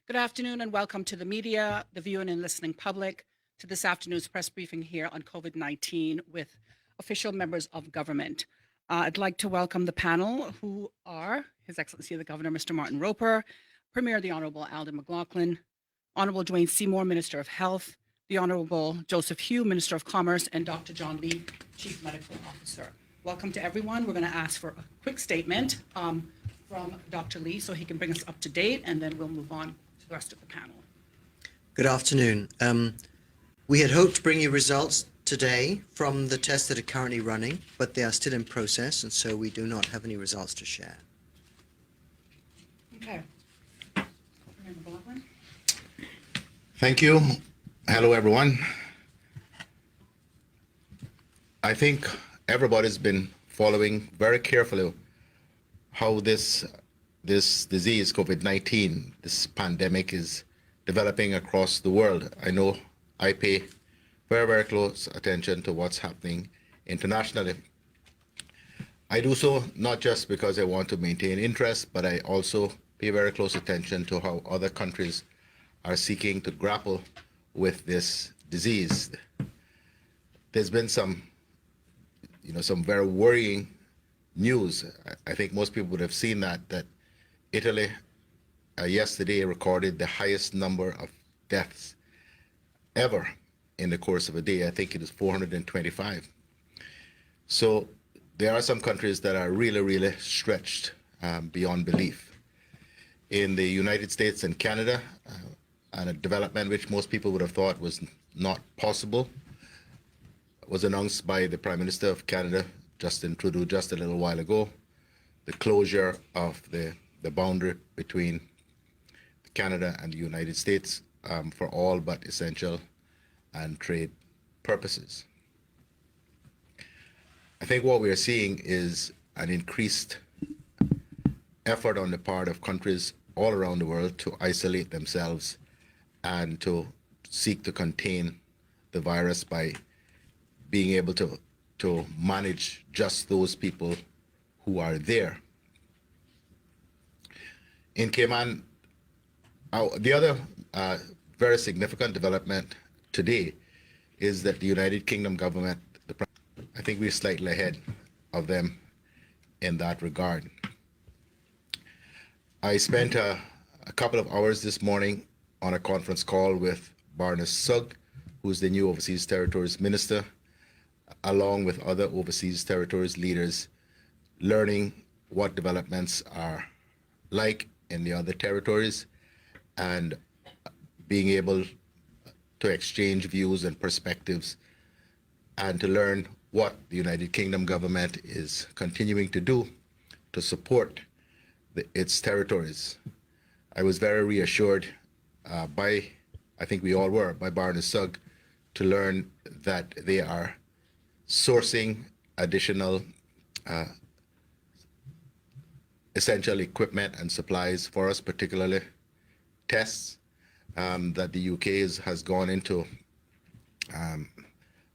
Good afternoon and welcome to the media, the viewing and listening public, to this afternoon's press briefing here on COVID-19 with official members of government. I'd like to welcome the panel who are His Excellency the Governor, Mr. Martin Roper, Premier the Honourable Alden McLaughlin, Honourable Dwayne Seymour, Minister of Health, the Honourable Joseph Hugh, Minister of Commerce, and Dr. John Lee, Chief Medical Officer. Welcome to everyone. We're going to ask for a quick statement from Dr. Lee so he can bring us up to date, and then we'll move on to the rest of the panel. Good afternoon. We had hoped to bring you results today from the tests that are currently running, but they are still in process, and so we do not have any results to share. Okay. McLaughlin. Thank you. Hello, everyone. I think everybody's been following very carefully how this disease, COVID-19, this pandemic is developing across the world. I know I pay very, very close attention to what's happening internationally. I do so not just because I want to maintain interest, but I also pay very close attention to how other countries are seeking to grapple with this disease. There's been some very worrying news. I think most people would have seen that Italy yesterday recorded the highest number of deaths ever in the course of a day. I think it is 425. So there are some countries that are really, really stretched beyond belief. In the United States and Canada, and a development which most people would have thought was not possible, was announced by the Prime Minister of Canada, Justin Trudeau, just a little while ago, the closure of the boundary between Canada and the United States for all but essential and trade purposes. I think what we are seeing is an increased effort on the part of countries all around the world to isolate themselves and to seek to contain the virus by being able to manage just those people who are there. In Cayman, the other very significant development today is that the United Kingdom government, I think we're slightly ahead of them in that regard. I spent a couple of hours this morning on a conference call with Barnes Sugg, who's the new Overseas Territories Minister, along with other Overseas Territories leaders, learning what developments are like in the other territories and being able to exchange views and perspectives and to learn what the United Kingdom government is continuing to do to support its territories. I was very reassured I think we all were, by Barnes Sugg, to learn that they are sourcing additional essential equipment and supplies for us, particularly tests, that the UK has gone into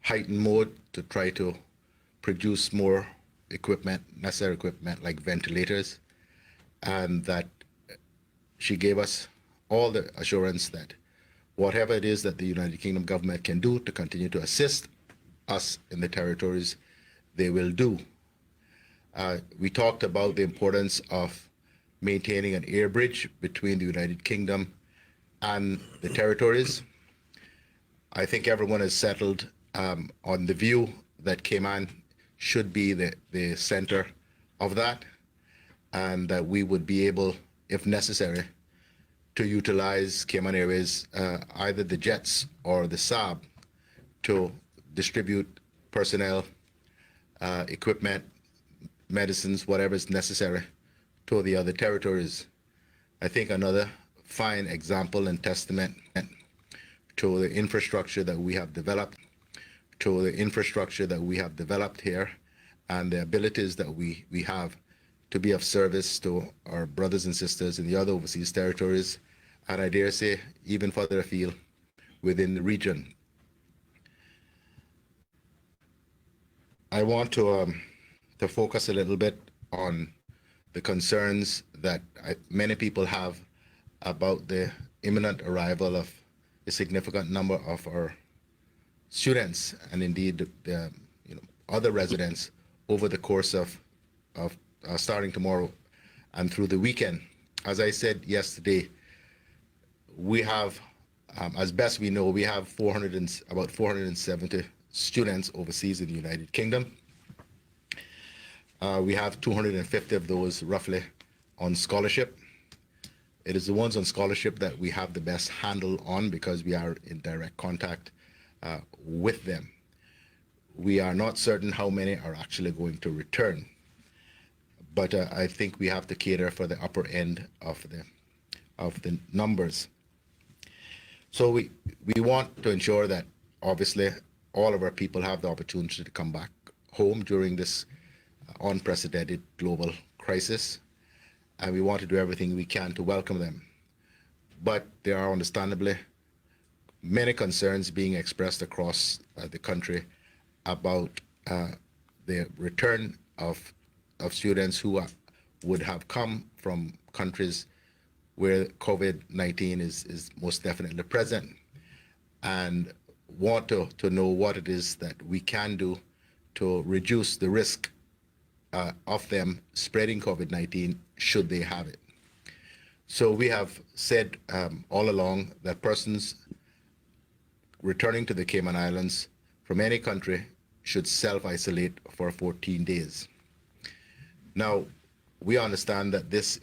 heightened mode to try to produce more equipment, necessary equipment like ventilators, and that she gave us all the assurance that whatever it is that the United Kingdom government can do to continue to assist us in the territories, they will do. We talked about the importance of maintaining an air bridge between the United Kingdom and the territories. I think everyone is settled on the view that Cayman should be the center of that, and that we would be able, if necessary, to utilize Cayman Airways, either the jets or the Saab, to distribute personnel, equipment, medicines, whatever is necessary to the other territories. I think another fine example and testament to the infrastructure that we have developed, here, and the abilities that we have to be of service to our brothers and sisters in the other overseas territories, and I dare say even further afield within the region. I want to focus a little bit on the concerns that many people have about the imminent arrival of a significant number of our students and indeed the other residents over the course of starting tomorrow and through the weekend. As I said yesterday, we have, as best we know, we have about 470 students overseas in the United Kingdom. We have 250 of those roughly on scholarship. It is the ones on scholarship that we have the best handle on because we are in direct contact with them. We are not certain how many are actually going to return, but I think we have to cater for the upper end of the numbers. So we want to ensure that obviously all of our people have the opportunity to come back home during this unprecedented global crisis, and we want to do everything we can to welcome them. But there are understandably many concerns being expressed across the country about the return of students who would have come from countries where COVID-19 is most definitely present, and want to know what it is that we can do to reduce the risk of them spreading COVID-19 should they have it. So we have said all along that persons returning to the Cayman Islands from any country should self-isolate for 14 days. Now, we understand that this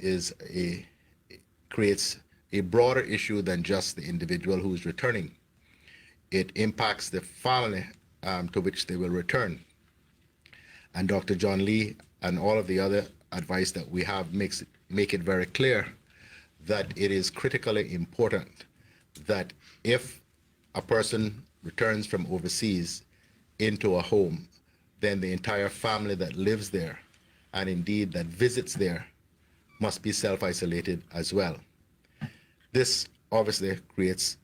creates a broader issue than just the individual who is returning. It impacts the family to which they will return. And Dr. John Lee and all of the other advice that we have make it very clear that it is critically important that if a person returns from overseas into a home, then the entire family that lives there and indeed that visits there must be self-isolated as well. This obviously creates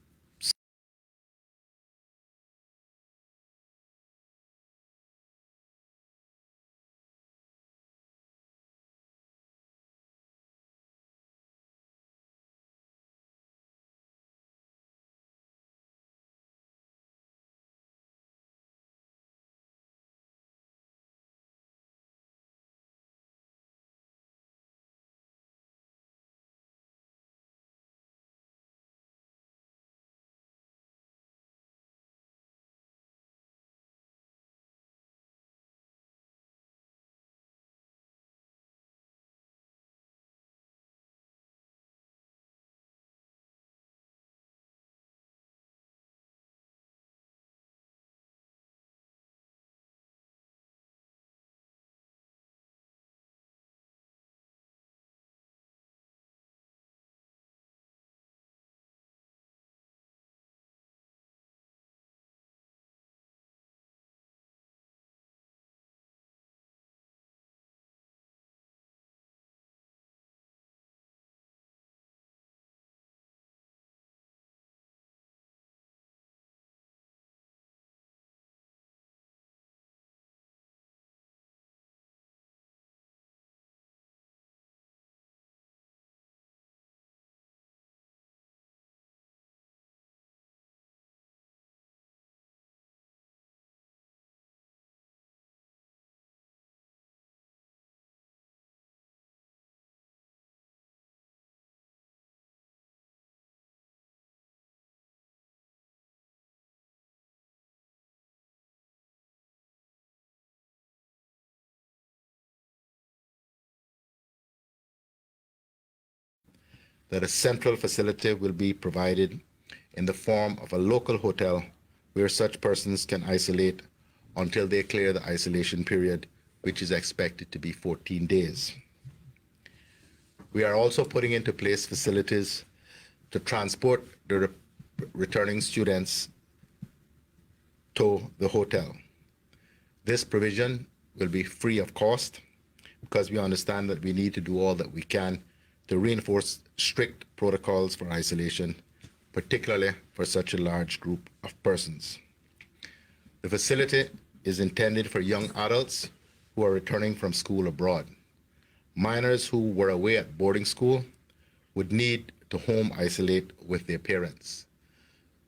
that a central facility will be provided in the form of a local hotel where such persons can isolate until they clear the isolation period, which is expected to be 14 days. We are also putting into place facilities to transport the returning students to the hotel. This provision will be free of cost because we understand that we need to do all that we can to reinforce strict protocols for isolation, particularly for such a large group of persons. The facility is intended for young adults who are returning from school abroad. minors who were away at boarding school would need to home isolate with their parents.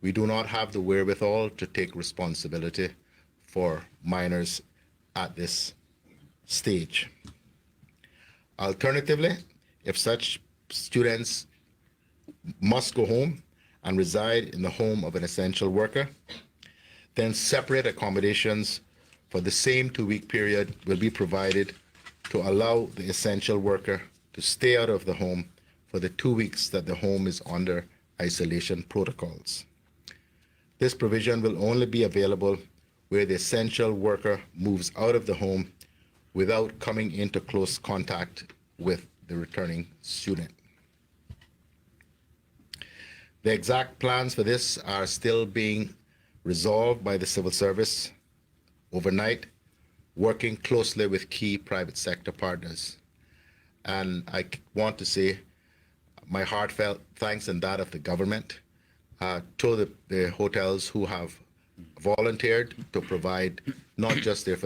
We do not have the wherewithal to take responsibility for minors at this stage. Alternatively, if such students must go home and reside in the home of an essential worker, then separate accommodations for the same 2-week period will be provided to allow the essential worker to stay out of the home for the 2 weeks that the home is under isolation protocols. This provision will only be available where the essential worker moves out of the home without coming into close contact with the returning student. The exact plans for this are still being resolved by the civil service overnight, working closely with key private sector partners. And I want to say my heartfelt thanks and that of the government to the hotels who have volunteered to provide not just their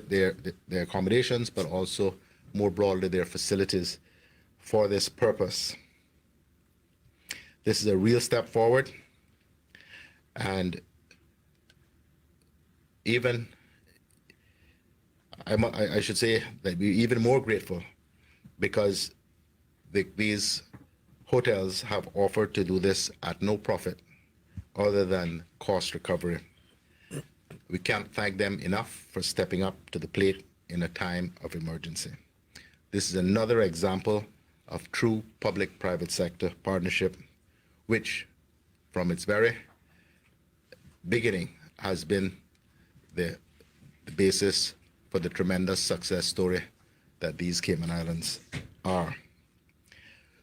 their accommodations, but also more broadly their facilities for this purpose. This is a real step forward, and even I should say that we're even more grateful because these hotels have offered to do this at no profit other than cost recovery. We can't thank them enough for stepping up to the plate in a time of emergency. This is another example of true public-private sector partnership, which from its very beginning has been the basis for the tremendous success story that these Cayman Islands are.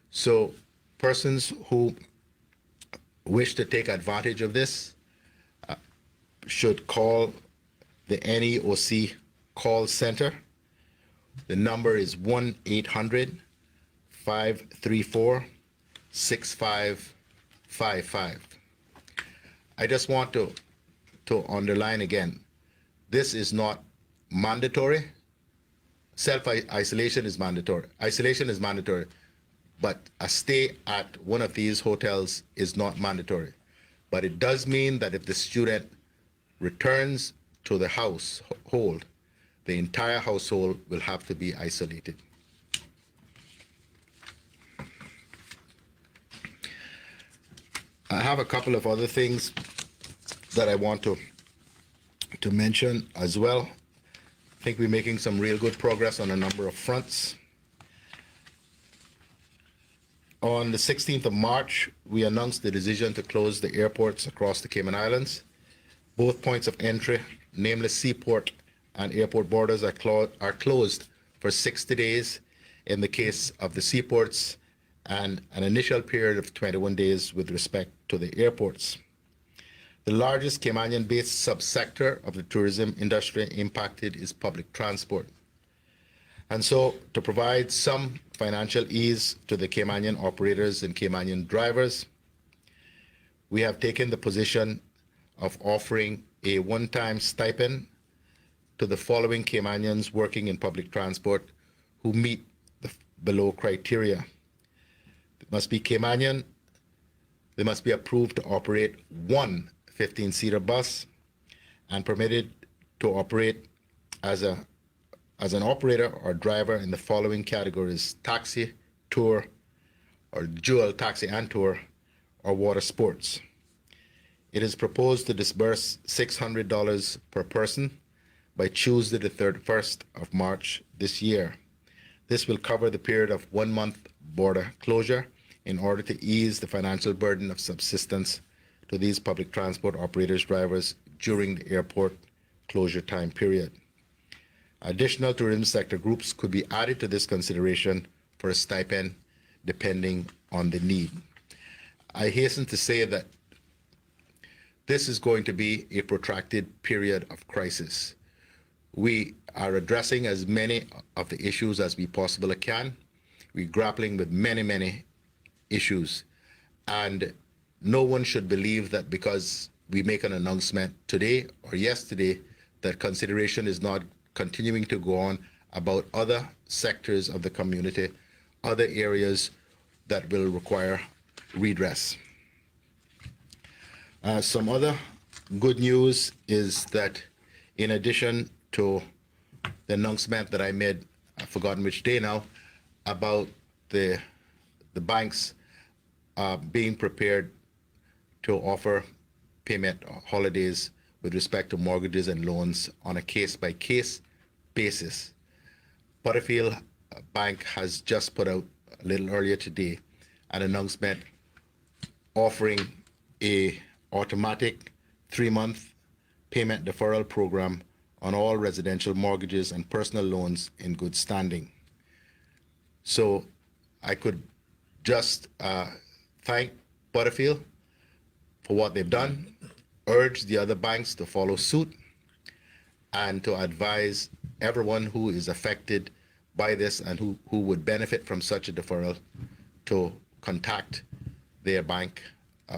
So persons who wish to take advantage of this should call the NEOC call center. The number is 1-800-534-6555. I just want to underline again, this is not mandatory. Self-isolation is mandatory. Isolation is mandatory, but a stay at one of these hotels is not mandatory. But it does mean that if the student returns to the household, the entire household will have to be isolated. I have a couple of other things that I want to mention as well. I think we're making some real good progress on a number of fronts. On the 16th of March, we announced the decision to close the airports across the Cayman Islands. Both points of entry, namely seaport and airport borders, are closed for 60 days in the case of the seaports and an initial period of 21 days with respect to the airports. The largest Caymanian-based subsector of the tourism industry impacted is public transport. And so to provide some financial ease to the Caymanian operators and Caymanian drivers, we have taken the position of offering a one-time stipend to the following Caymanians working in public transport who meet the below criteria. They must be Caymanian, they must be approved to operate one 15-seater bus and permitted to operate as an operator or driver in the following categories: taxi, tour, or dual taxi and tour, or water sports. It is proposed to disburse $600 per person by Tuesday the 31st of March this year. This will cover the period of 1 month border closure in order to ease the financial burden of subsistence to these public transport operators' drivers during the airport closure time period. Additional tourism sector groups could be added to this consideration for a stipend depending on the need. I hasten to say that this is going to be a protracted period of crisis. We are addressing as many of the issues as we possibly can. We're grappling with many issues, and no one should believe that because we make an announcement today or yesterday that consideration is not continuing to go on about other sectors of the community, other areas that will require redress. Some other good news is that in addition to the announcement that I made, I've forgotten which day now, about the banks being prepared to offer payment holidays with respect to mortgages and loans on a case-by-case basis. Butterfield Bank has just put out a little earlier today an announcement offering a automatic 3-month payment deferral program on all residential mortgages and personal loans in good standing. So I could just thank Butterfield for what they've done, urge the other banks to follow suit, and to advise everyone who is affected by this and who would benefit from such a deferral to contact their bank,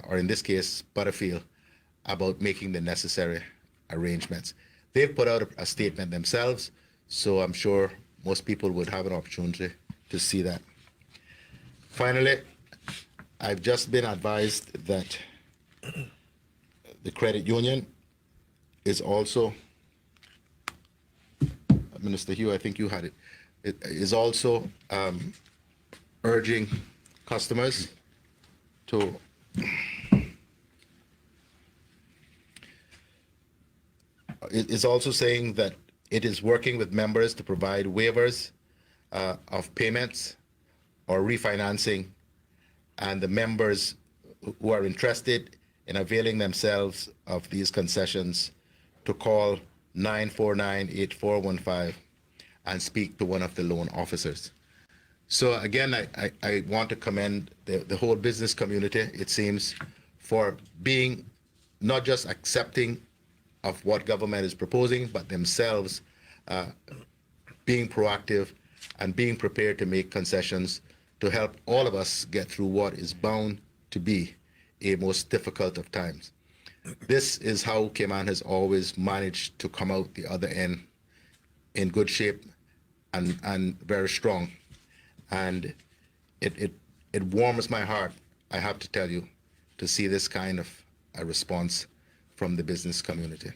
or in this case, Butterfield, about making the necessary arrangements. They've put out a statement themselves, so I'm sure most people would have an opportunity to see that. Finally, I've just been advised that the credit union is also, Minister Hugh, I think you had it, it is also urging customers to it is also saying that it is working with members to provide waivers of payments or refinancing, and the members who are interested in availing themselves of these concessions to call 949-8415 and speak to one of the loan officers. So again, I want to commend the whole business community, it seems, for being not just accepting of what government is proposing, but themselves being proactive and being prepared to make concessions to help all of us get through what is bound to be a most difficult of times. This is how Cayman has always managed to come out the other end in good shape and very strong. And it warms my heart, I have to tell you, to see this kind of a response from the business community.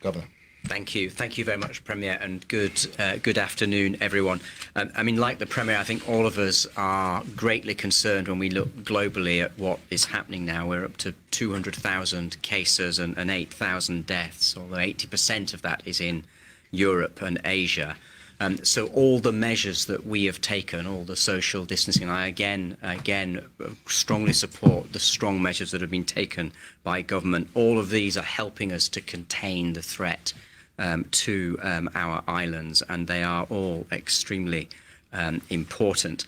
Governor. Thank you. Thank you very much, Premier, and good afternoon, everyone. I mean, like the Premier, I think all of us are greatly concerned when we look globally at what is happening now. We're up to 200,000 cases and 8,000 deaths, although 80% of that is in Europe and Asia. So all the measures that we have taken, all the social distancing, I again strongly support the strong measures that have been taken by government. All of these are helping us to contain the threat to our islands, and they are all extremely important.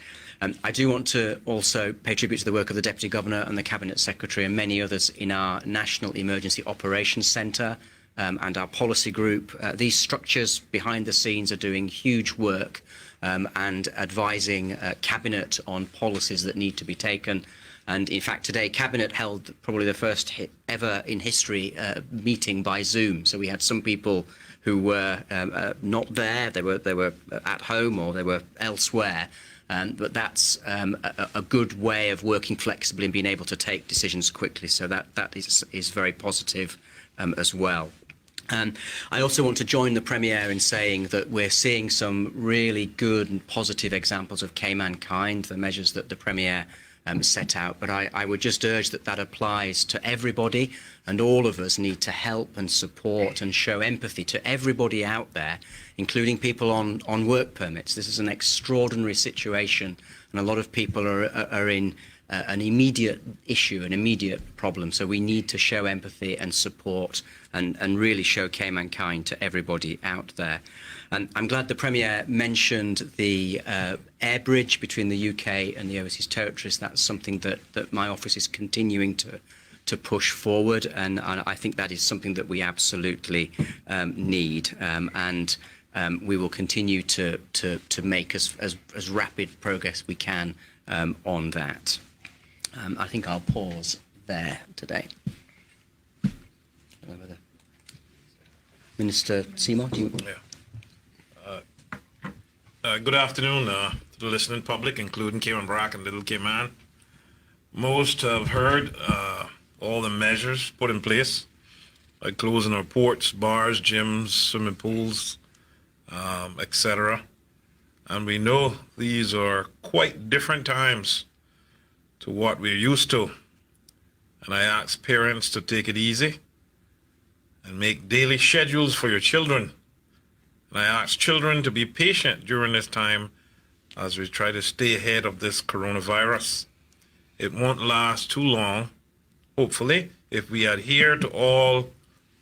I do want to also pay tribute to the work of the Deputy Governor and the Cabinet Secretary and many others in our National Emergency Operations Centre and our policy group. These structures behind the scenes are doing huge work and advising Cabinet on policies that need to be taken. And in fact, today, Cabinet held probably the first ever in history meeting by Zoom. So we had some people who were not there, they were at home or they were elsewhere. But that's a good way of working flexibly and being able to take decisions quickly. So that is very positive as well. I also want to join the Premier in saying that we're seeing some really good and positive examples of Cayman kind, the measures that the Premier set out. But I would just urge that applies to everybody, and all of us need to help and support and show empathy to everybody out there, including people on work permits. This is an extraordinary situation, and a lot of people are in an immediate issue, an immediate problem. So we need to show empathy and support and really show Cayman kind to everybody out there. And I'm glad the Premier mentioned the air bridge between the UK and the overseas territories. That's something that my office is continuing to push forward, and I think that is something that we absolutely need. And we will continue to make as rapid progress we can on that. I think I'll pause there today. Minister Seymour, do you? Good afternoon to the listening public, including Cayman Brack and Little Cayman. Most have heard all the measures put in place, like closing our ports, bars, gyms, swimming pools, etc. And we know these are quite different times to what we're used to. And I ask parents to take it easy and make daily schedules for your children. And I ask children to be patient during this time as we try to stay ahead of this coronavirus. It won't last too long, hopefully, if we adhere to all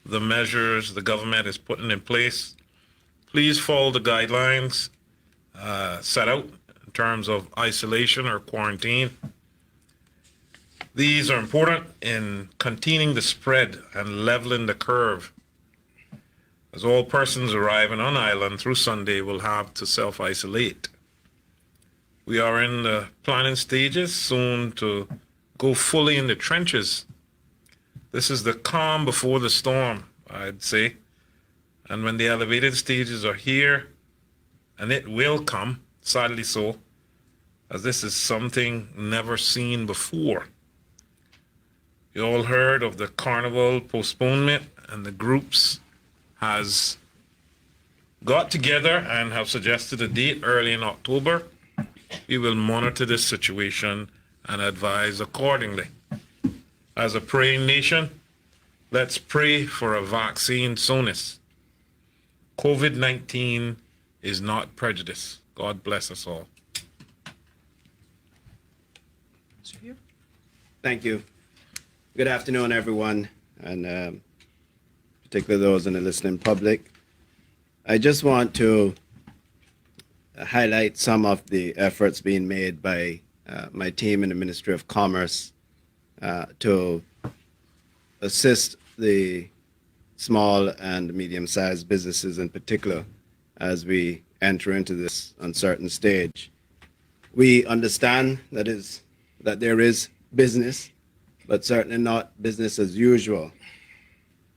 the measures the government is putting in place. Please follow the guidelines set out in terms of isolation or quarantine. These are important in containing the spread and leveling the curve, as all persons arriving on island through Sunday will have to self-isolate. We are in the planning stages, soon to go fully in the trenches. This is the calm before the storm, I'd say. And when the elevated stages are here, and it will come, sadly so, as this is something never seen before. You all heard of the carnival postponement, and the groups has got together and have suggested a date early in October. We will monitor this situation and advise accordingly. As a praying nation, let's pray for a vaccine soonest. COVID-19 is not prejudice. God bless us all. Thank you. Good afternoon, everyone, and particularly those in the listening public. I just want to highlight some of the efforts being made by my team in the Ministry of Commerce to assist the small and medium-sized businesses in particular as we enter into this uncertain stage. We understand that there is business, but certainly not business as usual.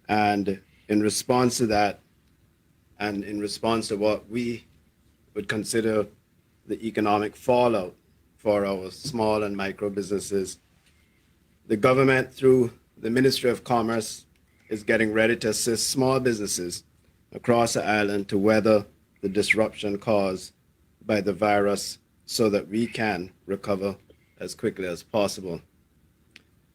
And in response to that, and in response to what we would consider the economic fallout for our small and micro businesses, the government, through the Ministry of Commerce, is getting ready to assist small businesses across the island to weather the disruption caused by the virus so that we can recover as quickly as possible.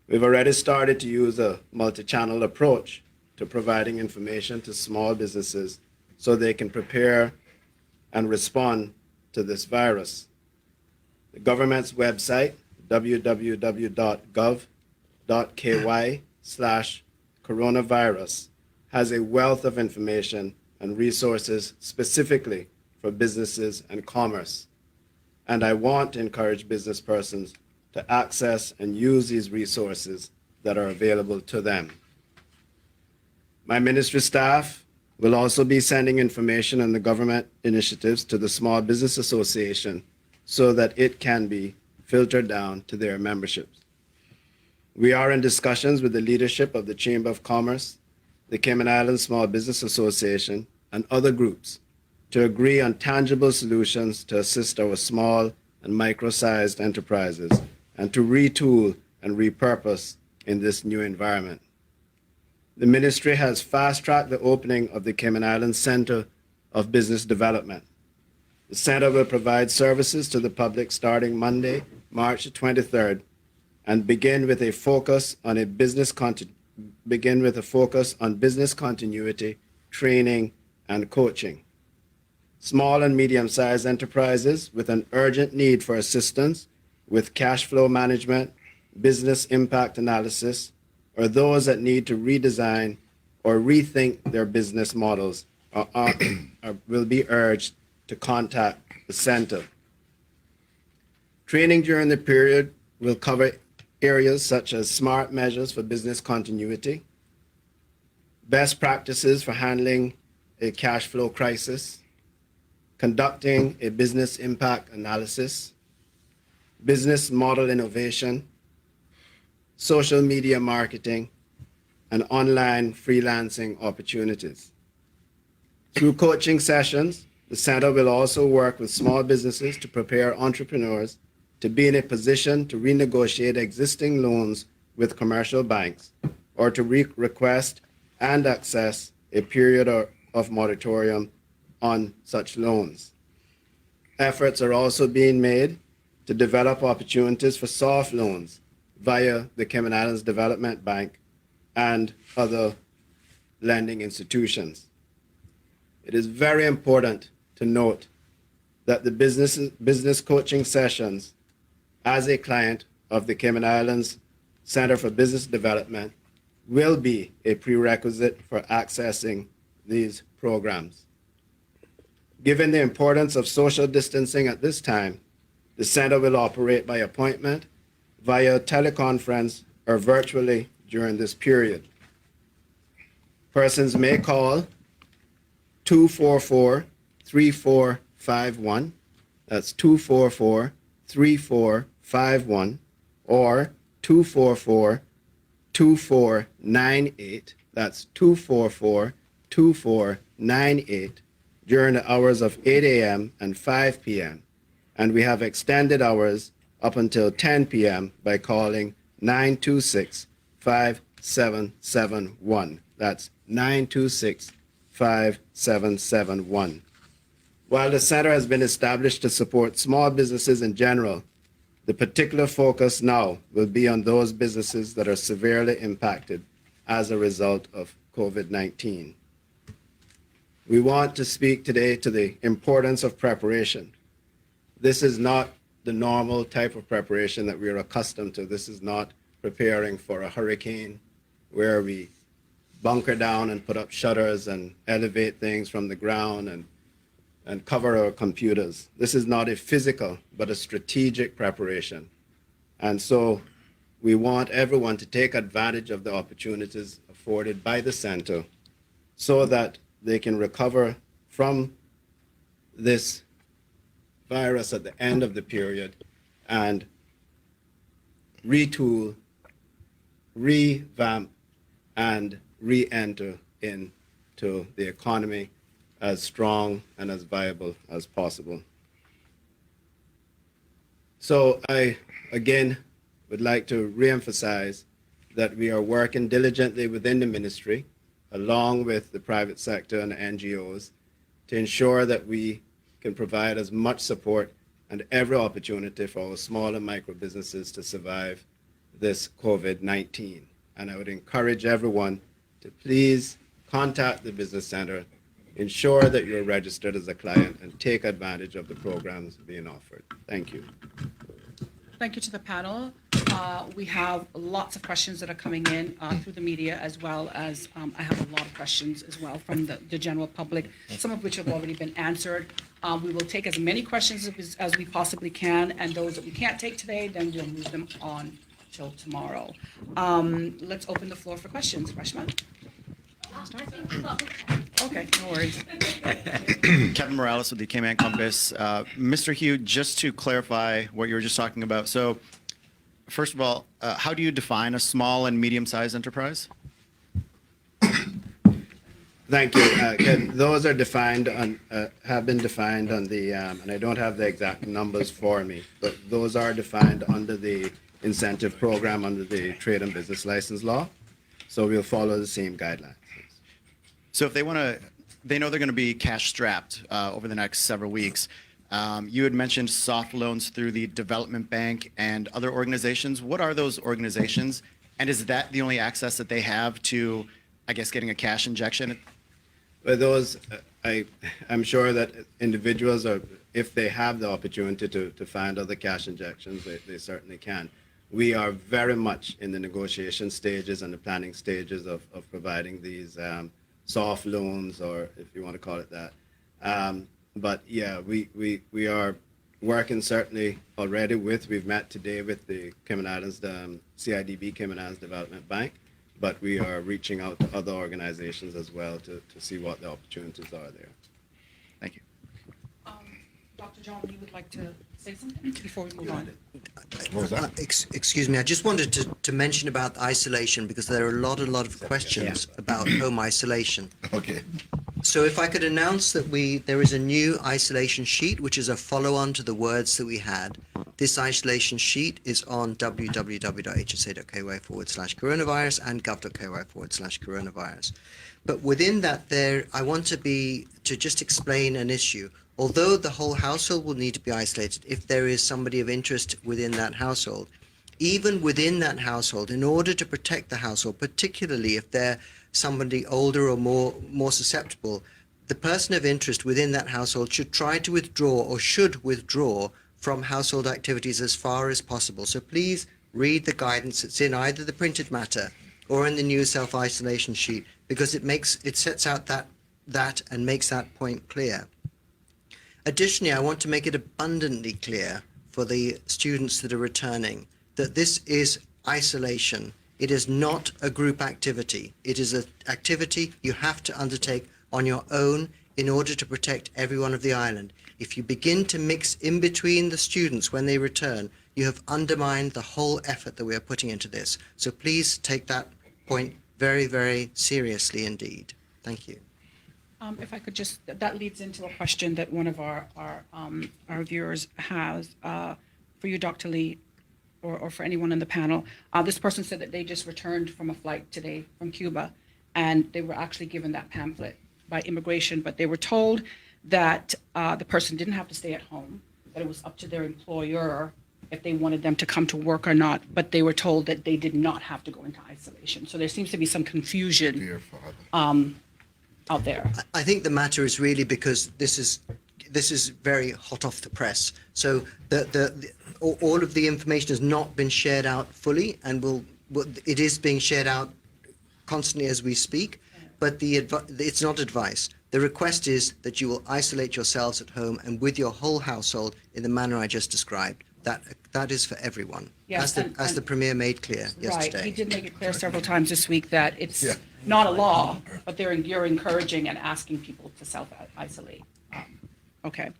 We've already started to use a multi-channel approach to providing information to small businesses so they can prepare and respond to this virus. The government's website, www.gov.ky/coronavirus, has a wealth of information and resources specifically for businesses and commerce. And I want to encourage business persons to access and use these resources that are available to them. My ministry staff will also be sending information on the government initiatives to the Small Business Association so that it can be filtered down to their memberships. We are in discussions with the leadership of the Chamber of Commerce, the Cayman Islands Small Business Association, and other groups to agree on tangible solutions to assist our small and micro-sized enterprises and to retool and repurpose in this new environment. The ministry has fast-tracked the opening of the Cayman Islands Center of Business Development. The center will provide services to the public starting Monday, March 23rd, and begin with a focus on business continuity, training, and coaching. Small and medium-sized enterprises with an urgent need for assistance with cash flow management, business impact analysis, or those that need to redesign or rethink their business models will be urged to contact the center. Training during the period will cover areas such as smart measures for business continuity, best practices for handling a cash flow crisis, conducting a business impact analysis, business model innovation, social media marketing, and online freelancing opportunities. Through coaching sessions, the center will also work with small businesses to prepare entrepreneurs to be in a position to renegotiate existing loans with commercial banks or to request and access a period of moratorium on such loans. Efforts are also being made to develop opportunities for soft loans via the Cayman Islands Development Bank and other lending institutions. It is very important to note that the business coaching sessions as a client of the Cayman Islands Center for Business Development will be a prerequisite for accessing these programs. Given the importance of social distancing at this time, the center will operate by appointment, via teleconference, or virtually during this period. Persons may call 244-3451. That's 244-3451 or 244-2498. That's 244-2498 during the hours of 8 a.m. and 5 p.m. And we have extended hours up until 10 p.m. by calling 926-5771. That's 926-5771. While the center has been established to support small businesses in general, the particular focus now will be on those businesses that are severely impacted as a result of COVID-19. We want to speak today to the importance of preparation. This is not the normal type of preparation that we are accustomed to. This is not preparing for a hurricane where we bunker down and put up shutters and elevate things from the ground and cover our computers. This is not a physical, but a strategic preparation. And so we want everyone to take advantage of the opportunities afforded by the center so that they can recover from this virus at the end of the period and retool, revamp, and re-enter into the economy as strong and as viable as possible. So I, again, would like to reemphasize that we are working diligently within the ministry, along with the private sector and NGOs, to ensure that we can provide as much support and every opportunity for our small and micro businesses to survive this COVID-19. And I would encourage everyone to please contact the Business Center, ensure that you're registered as a client, and take advantage of the programs being offered. Thank you. Thank you to the panel. We have lots of questions that are coming in through the media, as well as I have a lot of questions as well from the general public, some of which have already been answered. We will take as many questions as we possibly can, and those that we can't take today, then we'll move them on till tomorrow. Let's open the floor for questions. Rashma? Okay, no worries. Kevin Morales with the Cayman Compass. Mr. Hugh, just to clarify what you were just talking about. So, first of all, how do you define a small and medium-sized enterprise? Thank you. Ken, those are defined on, have been defined on the, and I don't have the exact numbers for me, but those are defined under the incentive program under the Trade and Business License Law. So we'll follow the same guidelines. So if they want to, they know they're going to be cash strapped over the next several weeks. You had mentioned soft loans through the Development Bank and other organizations. What are those organizations? And is that the only access that they have to, I guess, getting a cash injection? Well, those, I'm sure that individuals are, if they have the opportunity to find other cash injections, they certainly can. We are very much in the negotiation stages and the planning stages of providing these soft loans, or if you want to call it that. But yeah, we are working certainly already we've met today with the Cayman Islands, CIDB, Cayman Islands Development Bank, but we are reaching out to other organizations as well to see what the opportunities are there. Thank you. Dr. John, you would like to say something before we move on? What was that? Excuse me, I just wanted to mention about isolation because there are a lot of questions about home isolation. Okay. So if I could announce that there is a new isolation sheet, which is a follow-on to the words that we had. This isolation sheet is on www.hsa.ky/coronavirus and gov.ky/coronavirus. But within that, I want to just explain an issue. Although the whole household will need to be isolated, if there is somebody of interest within that household, even within that household, in order to protect the household, particularly if they're somebody older or more susceptible, the person of interest within that household should try to withdraw or should withdraw from household activities as far as possible. So please read the guidance that's in either the printed matter or in the new self-isolation sheet, because it sets out that and makes that point clear. Additionally, I want to make it abundantly clear for the students that are returning that this is isolation. It is not a group activity. It is an activity you have to undertake on your own in order to protect everyone of the island. If you begin to mix in between the students when they return, you have undermined the whole effort that we are putting into this. So please take that point very, very seriously indeed. Thank you. If I could just, that leads into a question that one of our viewers has for you, Dr. Lee, or for anyone in the panel. This person said that they just returned from a flight today from Cuba, and they were actually given that pamphlet by immigration, but they were told that the person didn't have to stay at home, that it was up to their employer if they wanted them to come to work or not, but they were told that they did not have to go into isolation. So there seems to be some confusion Dear Father. out there. I think the matter is really because this is very hot off the press. So all of the information has not been shared out fully, and it is being shared out constantly as we speak. But it's not advice. The request is that you will isolate yourselves at home and with your whole household in the manner I just described. That is for everyone, Yes, as the Premier made clear yesterday. Right, he did make it clear several times this week that it's not a law, but you're encouraging and asking people to self-isolate. Okay.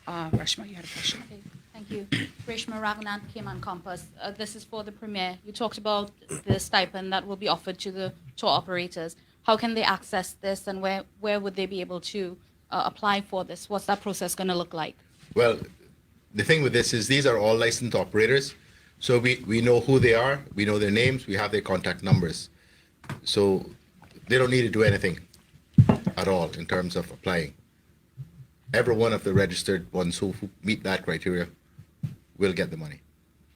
Rashma, you had a question? Okay, thank you. Reshma Raghunath, Cayman Compass. This is for the Premier. You talked about the stipend that will be offered to the tour operators. How can they access this, and where would they be able to apply for this? What's that process going to look like? Well, the thing with this is these are all licensed operators. So we know who they are, we know their names, we have their contact numbers. So they don't need to do anything at all in terms of applying. Every one of the registered ones who meet that criteria will get the money.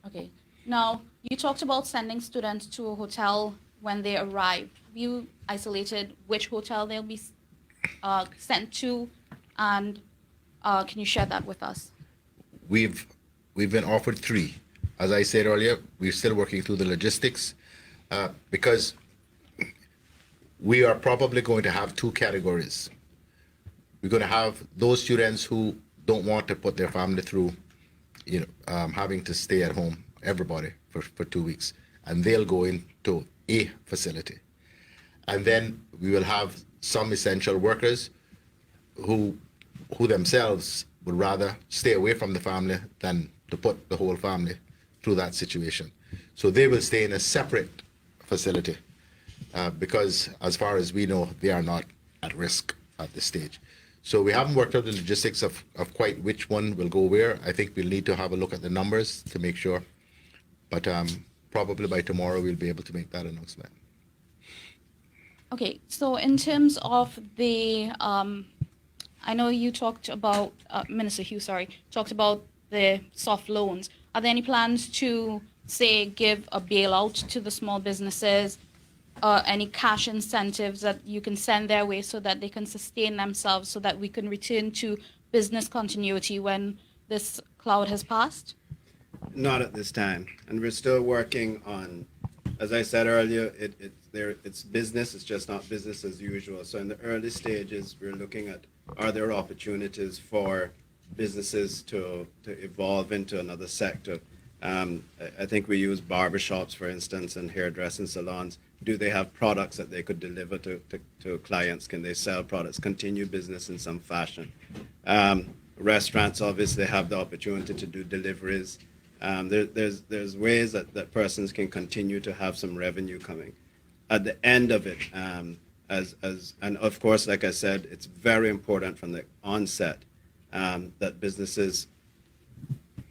Okay. Now, you talked about sending students to a hotel when they arrive. Have you isolated which hotel they'll be sent to, and can you share that with us? We've been offered 3. As I said earlier, we're still working through the logistics because we are probably going to have 2 categories. We're going to have those students who don't want to put their family through, having to stay at home, everybody, for 2 weeks, and they'll go into a facility. And then we will have some essential workers who themselves would rather stay away from the family than to put the whole family through that situation. So they will stay in a separate facility because as far as we know, they are not at risk at this stage. So we haven't worked out the logistics of quite which one will go where. I think we'll need to have a look at the numbers to make sure. But probably by tomorrow, we'll be able to make that announcement. Okay, so in terms of the, I know you talked about, Minister Hugh, talked about the soft loans. Are there any plans to, say, give a bailout to the small businesses, any cash incentives that you can send their way so that they can sustain themselves, so that we can return to business continuity when this cloud has passed? Not at this time, and we're still working on, as I said earlier, it's business, it's just not business as usual. So in the early stages, we're looking at, are there opportunities for businesses to evolve into another sector? I think we use barbershops, for instance, and hairdressing salons. Do they have products that they could deliver to clients? Can they sell products, continue business in some fashion? Restaurants obviously have the opportunity to do deliveries. There's ways that persons can continue to have some revenue coming. At the end of it, And of course, like I said, it's very important from the onset that businesses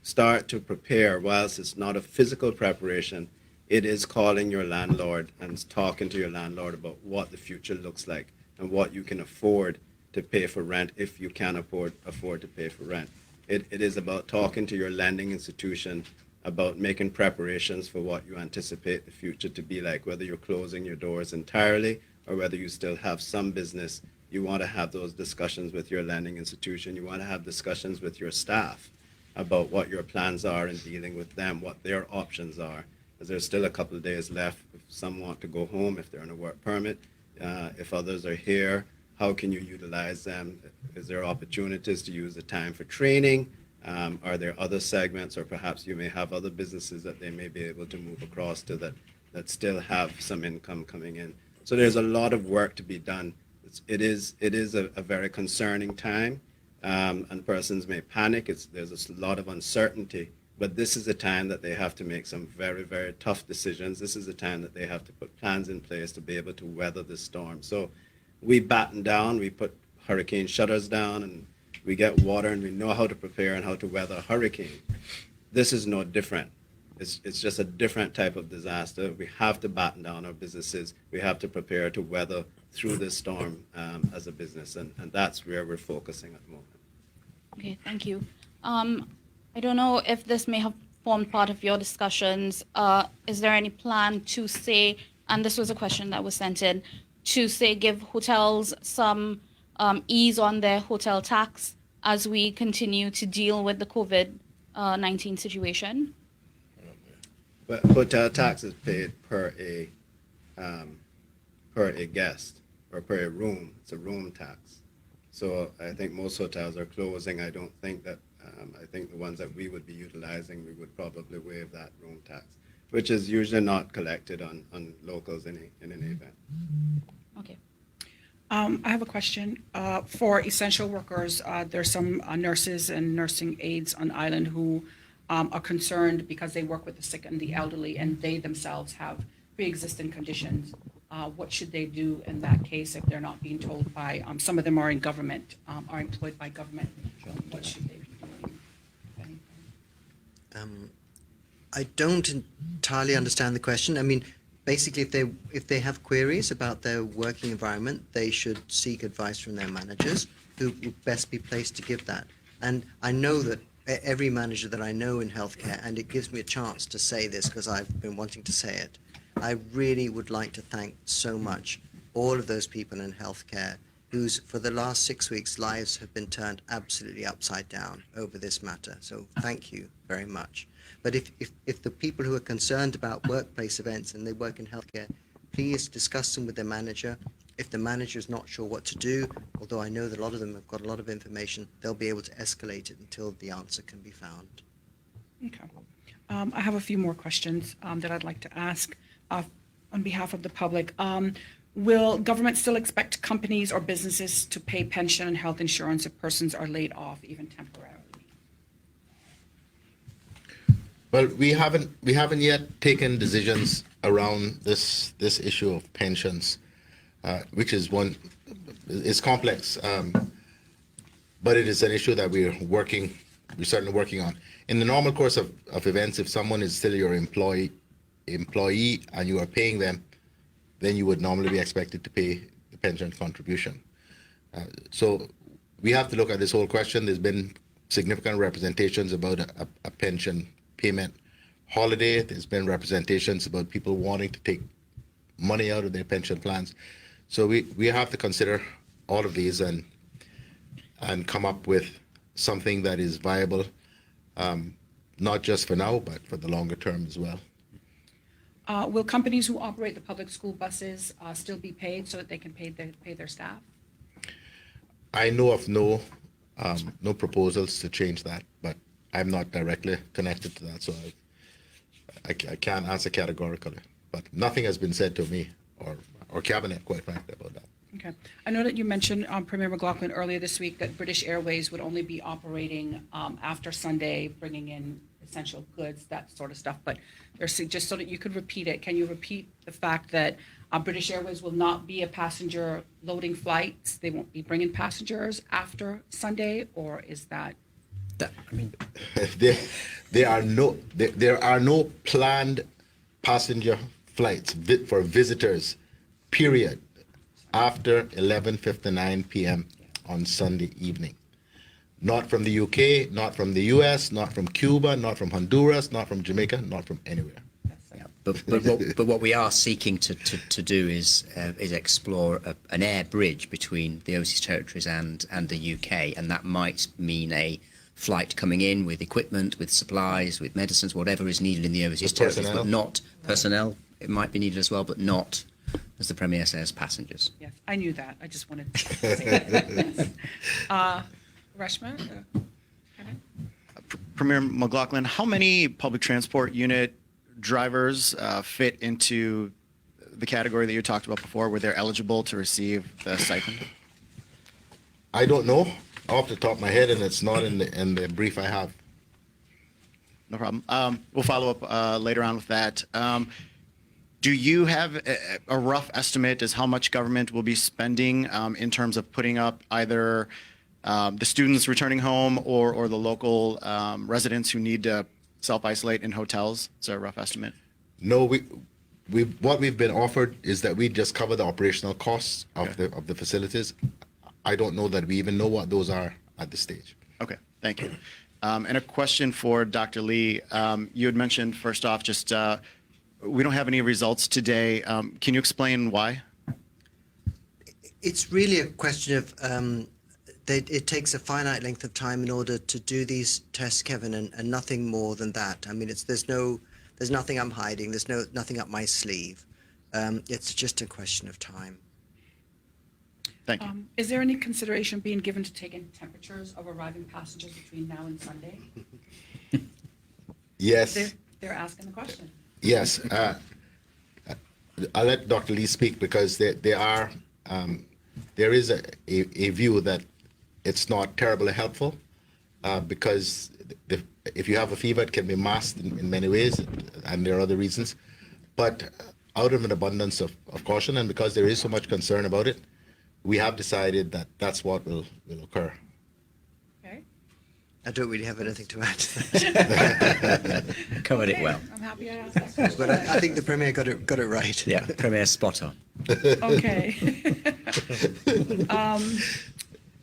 start to prepare. Whilst it's not a physical preparation, it is calling your landlord and talking to your landlord about what the future looks like and what you can afford to pay for rent if you can afford to pay for rent. It is about talking to your lending institution about making preparations for what you anticipate the future to be like, whether you're closing your doors entirely or whether you still have some business. You want to have those discussions with your lending institution. You want to have discussions with your staff about what your plans are in dealing with them, what their options are. Because there's still a couple of days left. If some want to go home, if they're on a work permit, if others are here, how can you utilize them? Is there opportunities to use the time for training? Are there other segments, or perhaps you may have other businesses that they may be able to move across to that still have some income coming in? So there's a lot of work to be done. It is a very concerning time, and persons may panic. There's a lot of uncertainty, but this is a time that they have to make some very, very tough decisions. This is a time that they have to put plans in place to be able to weather this storm. So we batten down, we put hurricane shutters down, and we get water, and we know how to prepare and how to weather a hurricane. This is no different. It's just a different type of disaster. We have to batten down our businesses. We have to prepare to weather through this storm as a business, and that's where we're focusing at the moment. Okay, thank you. I don't know if this may have formed part of your discussions. Is there any plan to say, and this was a question that was sent in, to say give hotels some ease on their hotel tax as we continue to deal with the COVID-19 situation? But hotel tax is paid per a guest or per a room. It's a room tax. So I think most hotels are closing. I don't think that. I think the ones that we would be utilizing, we would probably waive that room tax, which is usually not collected on locals in any event. Okay. I have a question. For essential workers, there's some nurses and nursing aides on island who are concerned because they work with the sick and the elderly, and they themselves have pre-existing conditions. What should they do in that case if they're not being told by, some of them are in government, are employed by government? What should they be doing? I don't entirely understand the question. I mean, basically, if they have queries about their working environment, they should seek advice from their managers, who would best be placed to give that. And I know that every manager that I know in healthcare, and it gives me a chance to say this because I've been wanting to say it, I really would like to thank so much all of those people in healthcare whose, for the last 6 weeks, lives have been turned absolutely upside down over this matter. So thank you very much. But if the people who are concerned about workplace events and they work in healthcare, please discuss them with their manager. If the manager is not sure what to do, although I know that a lot of them have got a lot of information, they'll be able to escalate it until the answer can be found. Okay. I have a few more questions that I'd like to ask on behalf of the public. Will government still expect companies or businesses to pay pension and health insurance if persons are laid off, even temporarily? Well, we haven't yet taken decisions around this issue of pensions, which is is complex, but it is an issue that we're certainly working on. In the normal course of events, if someone is still your employee and you are paying them, then you would normally be expected to pay the pension contribution. So we have to look at this whole question. There's been significant representations about a pension payment holiday. There's been representations about people wanting to take money out of their pension plans. So we have to consider all of these and come up with something that is viable, not just for now, but for the longer term as well. Will companies who operate the public school buses still be paid so that they can pay their staff? I know of no proposals to change that, but I'm not directly connected to that, so I can't answer categorically. But nothing has been said to me or cabinet, quite frankly, about that. Okay. I know that you mentioned, Premier McLaughlin, earlier this week that British Airways would only be operating after Sunday, bringing in essential goods, that sort of stuff. But there's just so that you could repeat it. Can you repeat the fact that British Airways will not be a passenger loading flights. They won't be bringing passengers after Sunday, or is that? I mean, there are no planned passenger flights for visitors, period, after 11:59 p.m. on Sunday evening. Not from the UK, not from the US, not from Cuba, not from Honduras, not from Jamaica, not from anywhere. yeah, but what we are seeking to do is explore an air bridge between the overseas territories and the UK, and that might mean a flight coming in with equipment, with supplies, with medicines, whatever is needed in the overseas With territories, personnel. but not personnel. It might be needed as well, but not, as the Premier says, passengers. Yes, I knew that. I just wanted to say that. Reshma? Kevin? Premier McLaughlin, how many public transport unit drivers fit into the category that you talked about before, where they're eligible to receive the stipend? I don't know off the top of my head, and it's not in the brief I have. No problem. We'll follow up later on with that. Do you have a rough estimate as how much government will be spending in terms of putting up either the students returning home or the local residents who need to self-isolate in hotels? Is there a rough estimate? No, what we've been offered is that we just cover the operational costs of the facilities. I don't know that we even know what those are at this stage. Okay, thank you. And a question for Dr. Lee. You had mentioned, first off, just we don't have any results today. Can you explain why? It's really a question of it takes a finite length of time in order to do these tests, Kevin, and nothing more than that. I mean, there's nothing I'm hiding. There's nothing up my sleeve. It's just a question of time. Thank you. Is there any consideration being given to taking temperatures of arriving passengers between now and Sunday? Yes. They're asking the question. Yes, I'll let Dr. Lee speak because there is a view that it's not terribly helpful because if you have a fever, it can be masked in many ways, and there are other reasons. But out of an abundance of caution, and because there is so much concern about it, we have decided that that's what will occur. Okay. I don't really have anything to add to that. Covered it Okay, well. I'm happy I asked that question. But I think the Premier got it right. Yeah, Premier spot on. Okay.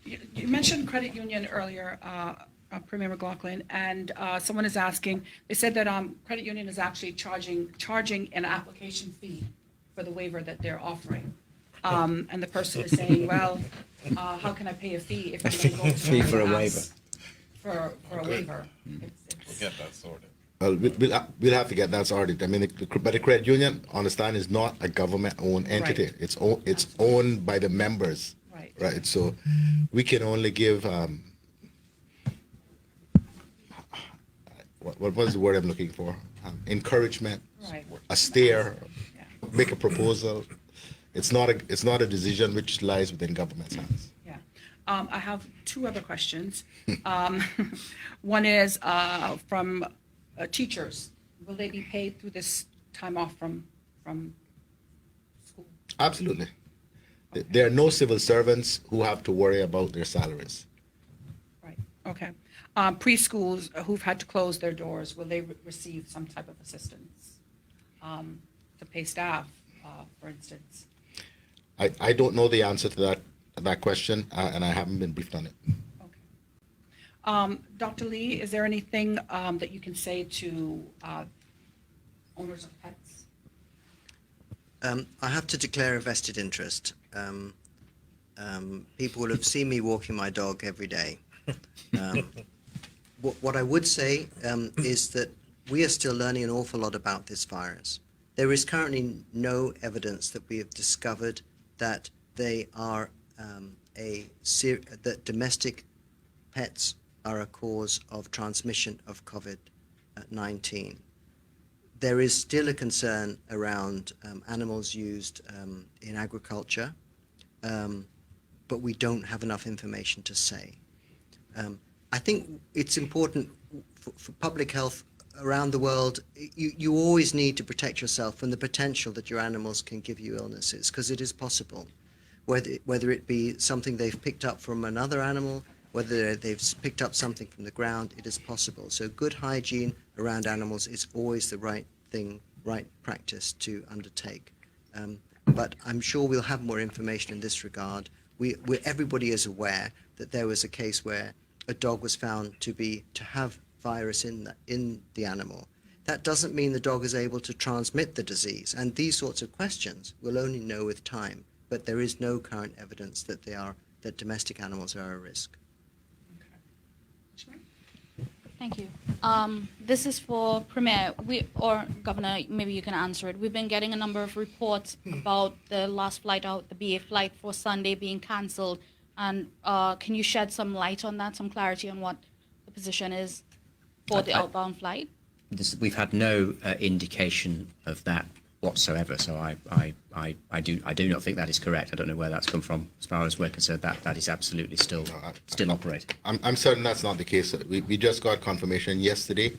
You mentioned credit union earlier, Premier McLaughlin, and someone is asking, they said that credit union is actually charging an application fee for the waiver that they're offering. And the person is saying, well, how can I pay a fee if I'm going to go to Fee for a and waiver. ask for a waiver? Get that sorted. Well, we'll have to get that sorted. I mean, but the credit union, understand, is not a government-owned entity. Right. It's owned by the members. Right. Right. So we can only give what was the word I'm looking for? Encouragement, Right. a steer, Yeah. make a proposal. It's not a decision which lies within government's hands. Yeah. I have two other questions. One is from teachers. Will they be paid through this time off from school? Absolutely. There are no civil servants who have to worry about their salaries. Right. Okay. Preschools who've had to close their doors, will they receive some type of assistance to pay staff, for instance? I don't know the answer to that question, and I haven't been briefed on it. Okay. Dr. Lee, is there anything that you can say to owners of pets? I have to declare a vested interest. People will have seen me walking my dog every day. What I would say is that we are still learning an awful lot about this virus. There is currently no evidence that we have discovered that they are that domestic pets are a cause of transmission of COVID-19. There is still a concern around animals used in agriculture, but we don't have enough information to say. I think it's important for public health around the world, you always need to protect yourself from the potential that your animals can give you illnesses, because it is possible. Whether it be something they've picked up from another animal, whether they've picked up something from the ground, it is possible. So good hygiene around animals is always the right thing, right practice to undertake. But I'm sure we'll have more information in this regard. Everybody is aware that there was a case where a dog was found to have virus in the animal. That doesn't mean the dog is able to transmit the disease, and these sorts of questions we'll only know with time. But there is no current evidence that domestic animals are a risk. Thank you. This is for Premier, or Governor, maybe you can answer it. We've been getting a number of reports about the last flight out, the BA flight for Sunday being cancelled. And can you shed some light on that, some clarity on what the position is for the outbound flight? We've had no indication of that whatsoever. So I do not think that is correct. I don't know where that's come from. As far as we're concerned, that is absolutely still operating. I'm certain that's not the case. We just got confirmation yesterday,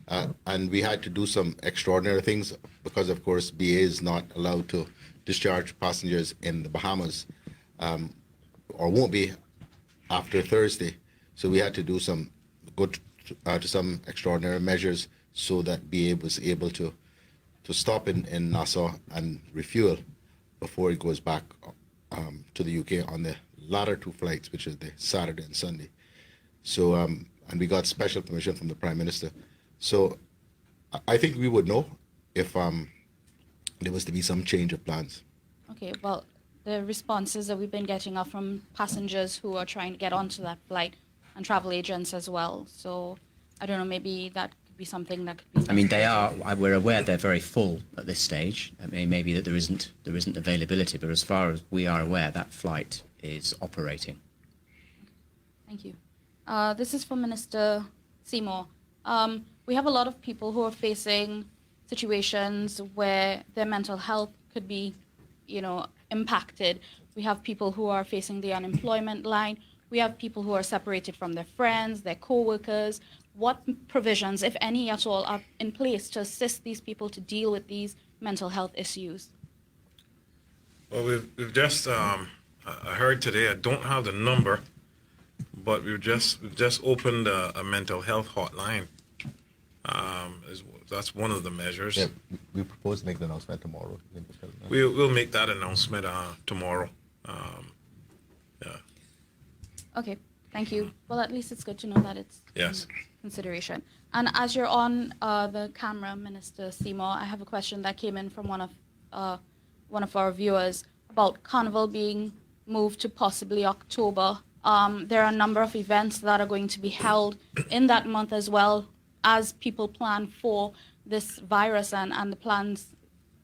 and we had to do some extraordinary things because, of course, BA is not allowed to discharge passengers in the Bahamas, or won't be after Thursday. So we had to do some some extraordinary measures so that BA was able to stop in Nassau and refuel before it goes back to the UK on the latter two flights, which is the Saturday and Sunday. So, and we got special permission from the Prime Minister. So I think we would know if there was to be some change of plans. Okay, well, the responses that we've been getting are from passengers who are trying to get onto that flight and travel agents as well. So I don't know, maybe that could be something that could be... I mean, we're aware they're very full at this stage. I mean, maybe that there isn't availability, but as far as we are aware, that flight is operating. Thank you. This is for Minister Seymour. We have a lot of people who are facing situations where their mental health could be, impacted. We have people who are facing the unemployment line. We have people who are separated from their friends, their co-workers. What provisions, if any at all, are in place to assist these people to deal with these mental health issues? Well, we've just I heard today. I don't have the number, but we've just opened a mental health hotline. That's one of the measures. Yeah, we propose to make the announcement tomorrow. We'll make that announcement tomorrow. Yeah. Okay, thank you. Well, at least it's good to know that it's Yes. consideration. And as you're on the camera, Minister Seymour, I have a question that came in from one of our viewers about Carnival being moved to possibly October. There are a number of events that are going to be held in that month as well as people plan for this virus, and the plans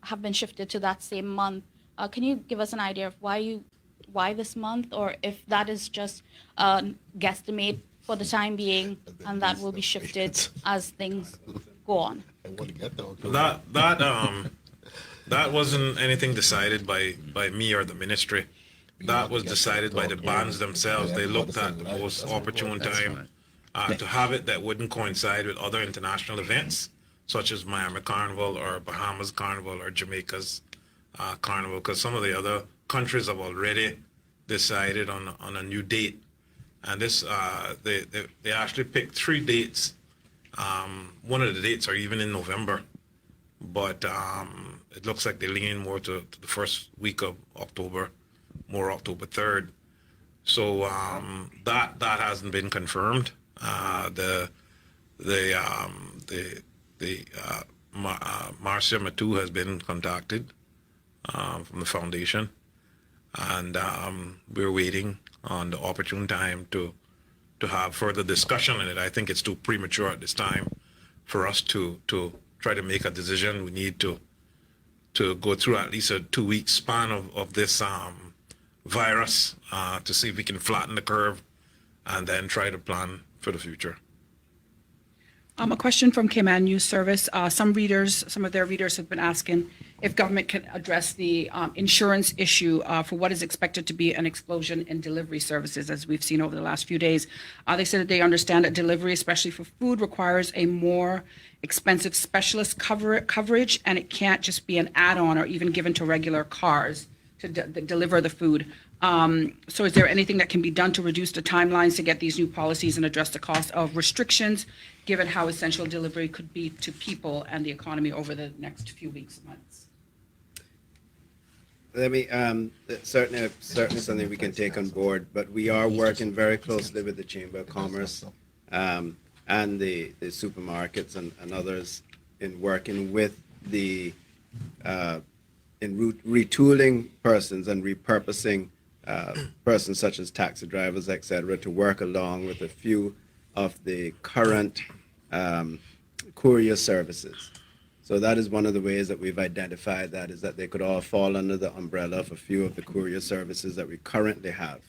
have been shifted to that same month. Can you give us an idea of why this month, or if that is just a guesstimate for the time being, and that will be shifted as things go on? That wasn't anything decided by me or the ministry. That was decided by the bands themselves. They looked at the most opportune time to have it that wouldn't coincide with other international events, such as Miami Carnival or Bahamas Carnival or Jamaica's Carnival, because some of the other countries have already decided on a new date. And this, they actually picked 3 dates. One of the dates are even in November, but it looks like they lean more to the first week of October, more October 3rd. So that hasn't been confirmed. Marcia Matu has been contacted from the foundation, and we're waiting on the opportune time to have further discussion on it. I think it's too premature at this time for us to try to make a decision. We need to go through at least a 2-week span of this virus to see if we can flatten the curve and then try to plan for the future. A question from Cayman News Service. Some of their readers have been asking if government can address the insurance issue for what is expected to be an explosion in delivery services, as we've seen over the last few days. They said that they understand that delivery, especially for food, requires a more expensive specialist coverage, and it can't just be an add-on or even given to regular cars to deliver the food. So is there anything that can be done to reduce the timelines to get these new policies and address the cost of restrictions, given how essential delivery could be to people and the economy over the next few weeks, months? Let me, certainly something we can take on board, but we are working very closely with the Chamber of Commerce and the supermarkets and others in working with the, in retooling persons and repurposing persons such as taxi drivers, et cetera, to work along with a few of the current courier services. So that is one of the ways that we've identified that, is that they could all fall under the umbrella of a few of the courier services that we currently have.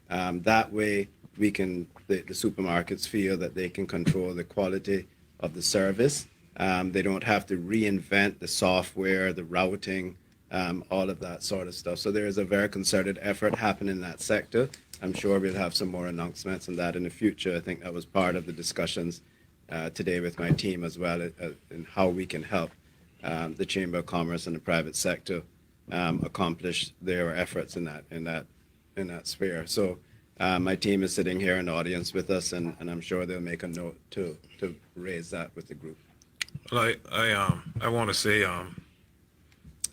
That way, we can, the supermarkets feel that they can control the quality of the service. They don't have to reinvent the software, the routing, all of that sort of stuff. So there is a very concerted effort happening in that sector. I'm sure we'll have some more announcements on that in the future. I think that was part of the discussions today with my team as well, in how we can help the Chamber of Commerce and the private sector accomplish their efforts in that sphere. So my team is sitting here in the audience with us, and I'm sure they'll make a note to raise that with the group. Well, I want to say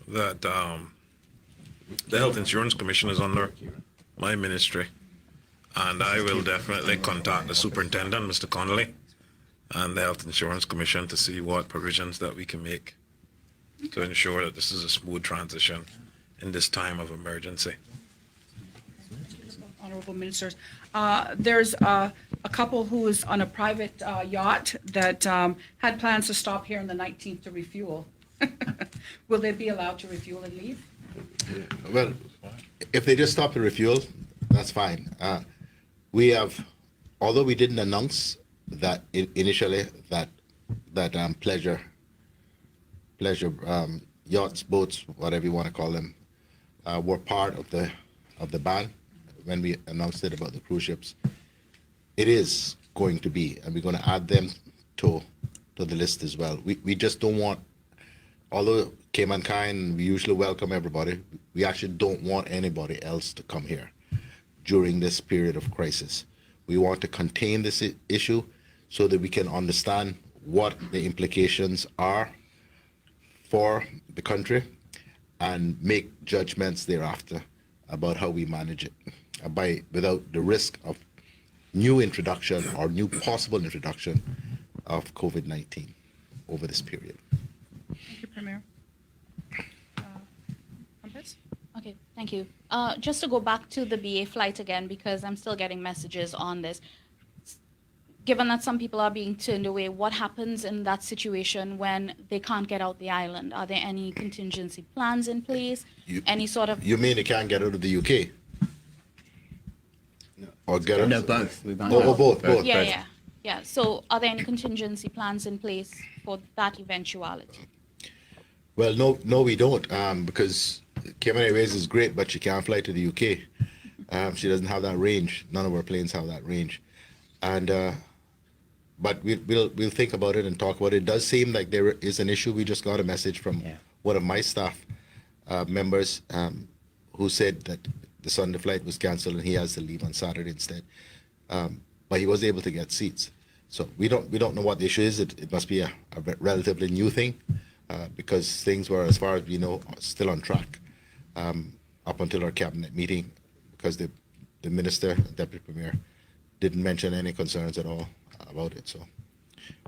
that the Health Insurance Commission is under my ministry, and I will definitely contact the superintendent, Mr. Connolly, and the Health Insurance Commission to see what provisions that we can make to ensure that this is a smooth transition in this time of emergency. Honorable Ministers, there's a couple who is on a private yacht that had plans to stop here on the 19th to refuel. Will they be allowed to refuel and leave? Well, if they just stop to refuel, that's fine. We have, although we didn't announce that initially, that pleasure yachts, boats, whatever you want to call them, were part of the ban when we announced it about the cruise ships. It is going to be, and we're going to add them to the list as well. We just don't want, although Cayman Kind, we usually welcome everybody, we actually don't want anybody else to come here during this period of crisis. We want to contain this issue so that we can understand what the implications are for the country and make judgments thereafter about how we manage it without the risk of new introduction or new possible introduction of COVID-19 over this period. Thank you, Premier. Compass? Okay, thank you. Just to go back to the BA flight again, because I'm still getting messages on this. Given that some people are being turned away, what happens in that situation when they can't get out the island? Are there any contingency plans in place? Any sort of... You mean they can't get out of the UK? No. Or get out? No, both. We might Both. Yeah. So are there any contingency plans in place for that eventuality? Well, no, we don't, because Cayman Airways is great, but she can't fly to the UK. She doesn't have that range. None of our planes have that range, and but we'll think about it and talk about it. It does seem like there is an issue. We just got a message from one of my staff members who said that the Sunday flight was canceled and he has to leave on Saturday instead. But he was able to get seats. So we don't know what the issue is. It must be a relatively new thing, because things were, as far as we know, still on track up until our cabinet meeting, because the minister, deputy premier, didn't mention any concerns at all about it. So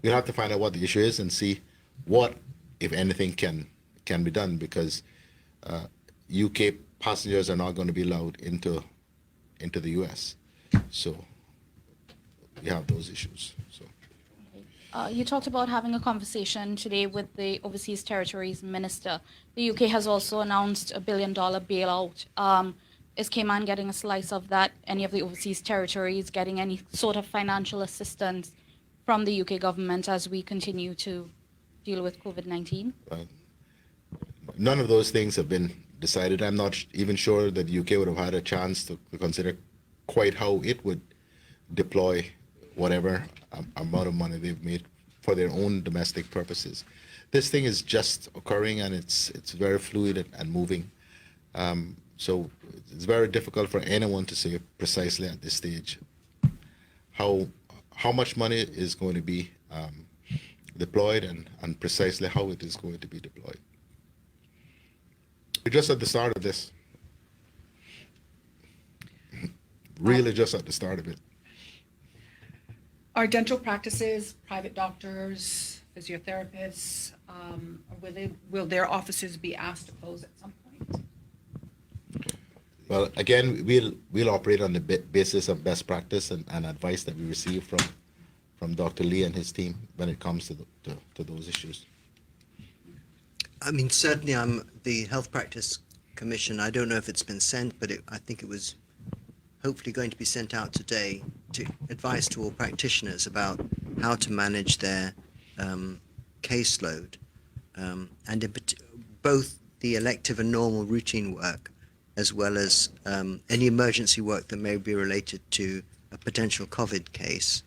we'll have to find out what the issue is and see what, if anything, can be done, because UK passengers are not going to be allowed into the US. So we have those issues. So. You talked about having a conversation today with the Overseas Territories Minister. The UK has also announced $1 billion bailout. Is Cayman getting a slice of that? Any of the overseas territories getting any sort of financial assistance from the UK government as we continue to deal with COVID-19? None of those things have been decided. I'm not even sure that the UK would have had a chance to consider quite how it would deploy whatever amount of money they've made for their own domestic purposes. This thing is just occurring, and it's very fluid and moving. So it's very difficult for anyone to say precisely at this stage how much money is going to be deployed and precisely how it is going to be deployed. We're just at the start of this. Really just at the start of it. Are dental practices, private doctors, physiotherapists, will their offices be asked to close at some point? Well, again, we'll operate on the basis of best practice and advice that we receive from Dr. Lee and his team when it comes to those issues. I mean, certainly I'm the Health Practice Commission. I don't know if it's been sent, but I think it was hopefully going to be sent out today to advise to all practitioners about how to manage their caseload, and both the elective and normal routine work, as well as any emergency work that may be related to a potential COVID case.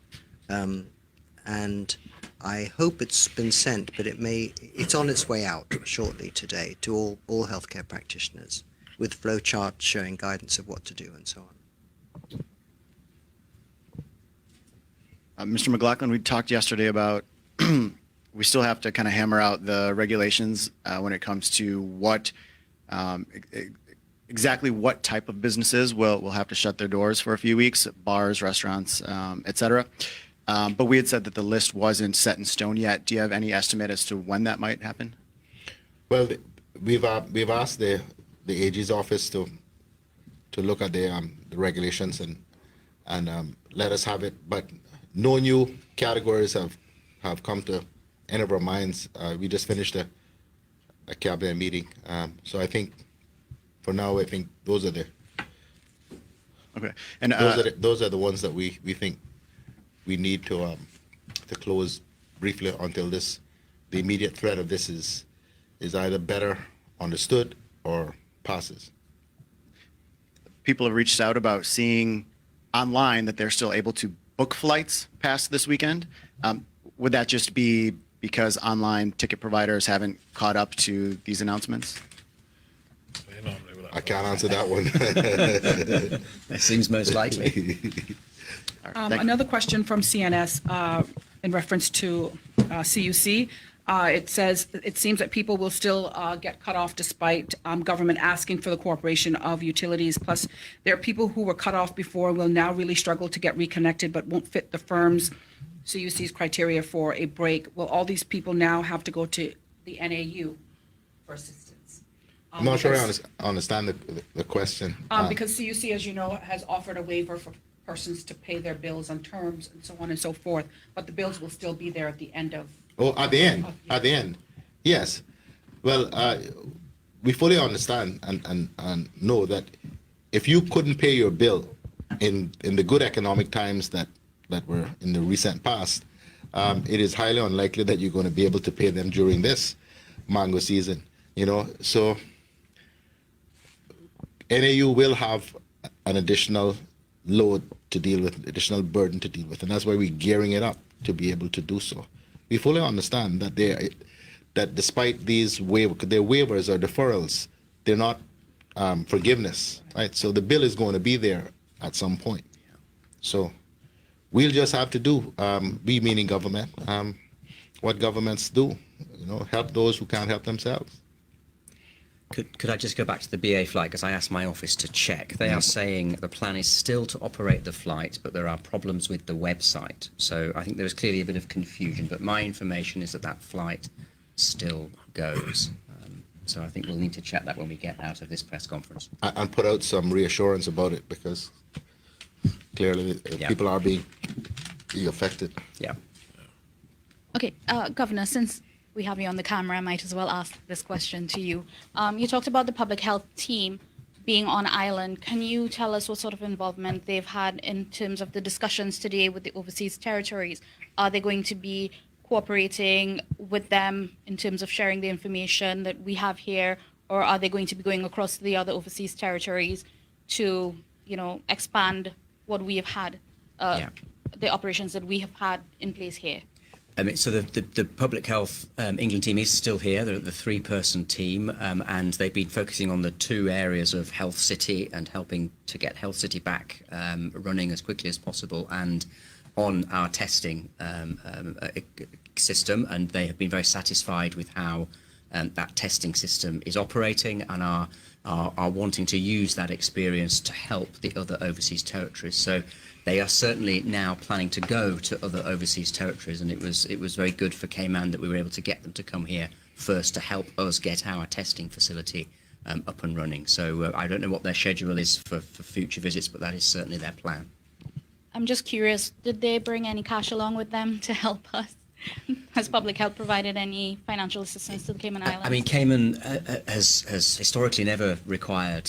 And I hope it's been sent, but it's on its way out shortly today to all healthcare practitioners with flowcharts showing guidance of what to do and so on. Mr. McLaughlin, we talked yesterday about we still have to kind of hammer out the regulations when it comes to what exactly what type of businesses will have to shut their doors for a few weeks, bars, restaurants, et cetera. But we had said that the list wasn't set in stone yet. Do you have any estimate as to when that might happen? Well, we've asked the AG's office to look at the regulations and let us have it, but no new categories have come to any of our minds. We just finished a cabinet meeting, so I think for now those are the Okay, and those are the ones that we think we need to close briefly until the immediate threat of this is either better understood or passes. people have reached out about seeing online that they're still able to book flights past this weekend. Would that just be because online ticket providers haven't caught up to these announcements? I can't answer that one. That seems most likely. All right, thank you. Another question from CNS in reference to CUC. It says it seems that people will still get cut off despite government asking for the cooperation of utilities. Plus, there are people who were cut off before will now really struggle to get reconnected but won't fit the firm's CUC's criteria for a break. Will all these people now have to go to the NAU for assistance? I'm not sure I understand the question. Because CUC, as you know, has offered a waiver for persons to pay their bills on terms and so on and so forth, but the bills will still be there at the end of. Oh, at the end, yes. Well, we fully understand and know that if you couldn't pay your bill in the good economic times that were in the recent past, it is highly unlikely that you're going to be able to pay them during this mango season. So NAU will have an additional load to deal with, additional burden to deal with, and that's why we're gearing it up to be able to do so. We fully understand that that despite these their waivers or deferrals, they're not forgiveness, right? So the bill is going to be there at some point. So we'll just have to do, we meaning government, what governments do, help those who can't help themselves. Could I just go back to the BA flight, because I asked my office to check. They are saying the plan is still to operate the flight, but there are problems with the website. So I think there is clearly a bit of confusion, but my information is that flight still goes. So I think we'll need to check that when we get out of this press conference. And put out some reassurance about it, because clearly people are being affected. Yeah. Okay, Governor, since we have you on the camera, I might as well ask this question to you. You talked about the public health team being on island. Can you tell us what sort of involvement they've had in terms of the discussions today with the overseas territories Are they going to be cooperating with them in terms of sharing the information that we have here, or are they going to be going across to the other overseas territories to, expand what we have had, the operations that we have had in place here? So the Public Health England team is still here. They're the 3-person team, and they've been focusing on the 2 areas of Health City and helping to get Health City back running as quickly as possible, and on our testing system. And they have been very satisfied with how that testing system is operating, and are wanting to use that experience to help the other overseas territories. So they are certainly now planning to go to other overseas territories, and it was very good for Cayman that we were able to get them to come here first to help us get our testing facility up and running. So I don't know what their schedule is for future visits, but that is certainly their plan. I'm just curious, did they bring any cash along with them to help us? Has Public Health provided any financial assistance to the Cayman Islands? I mean, Cayman has historically never required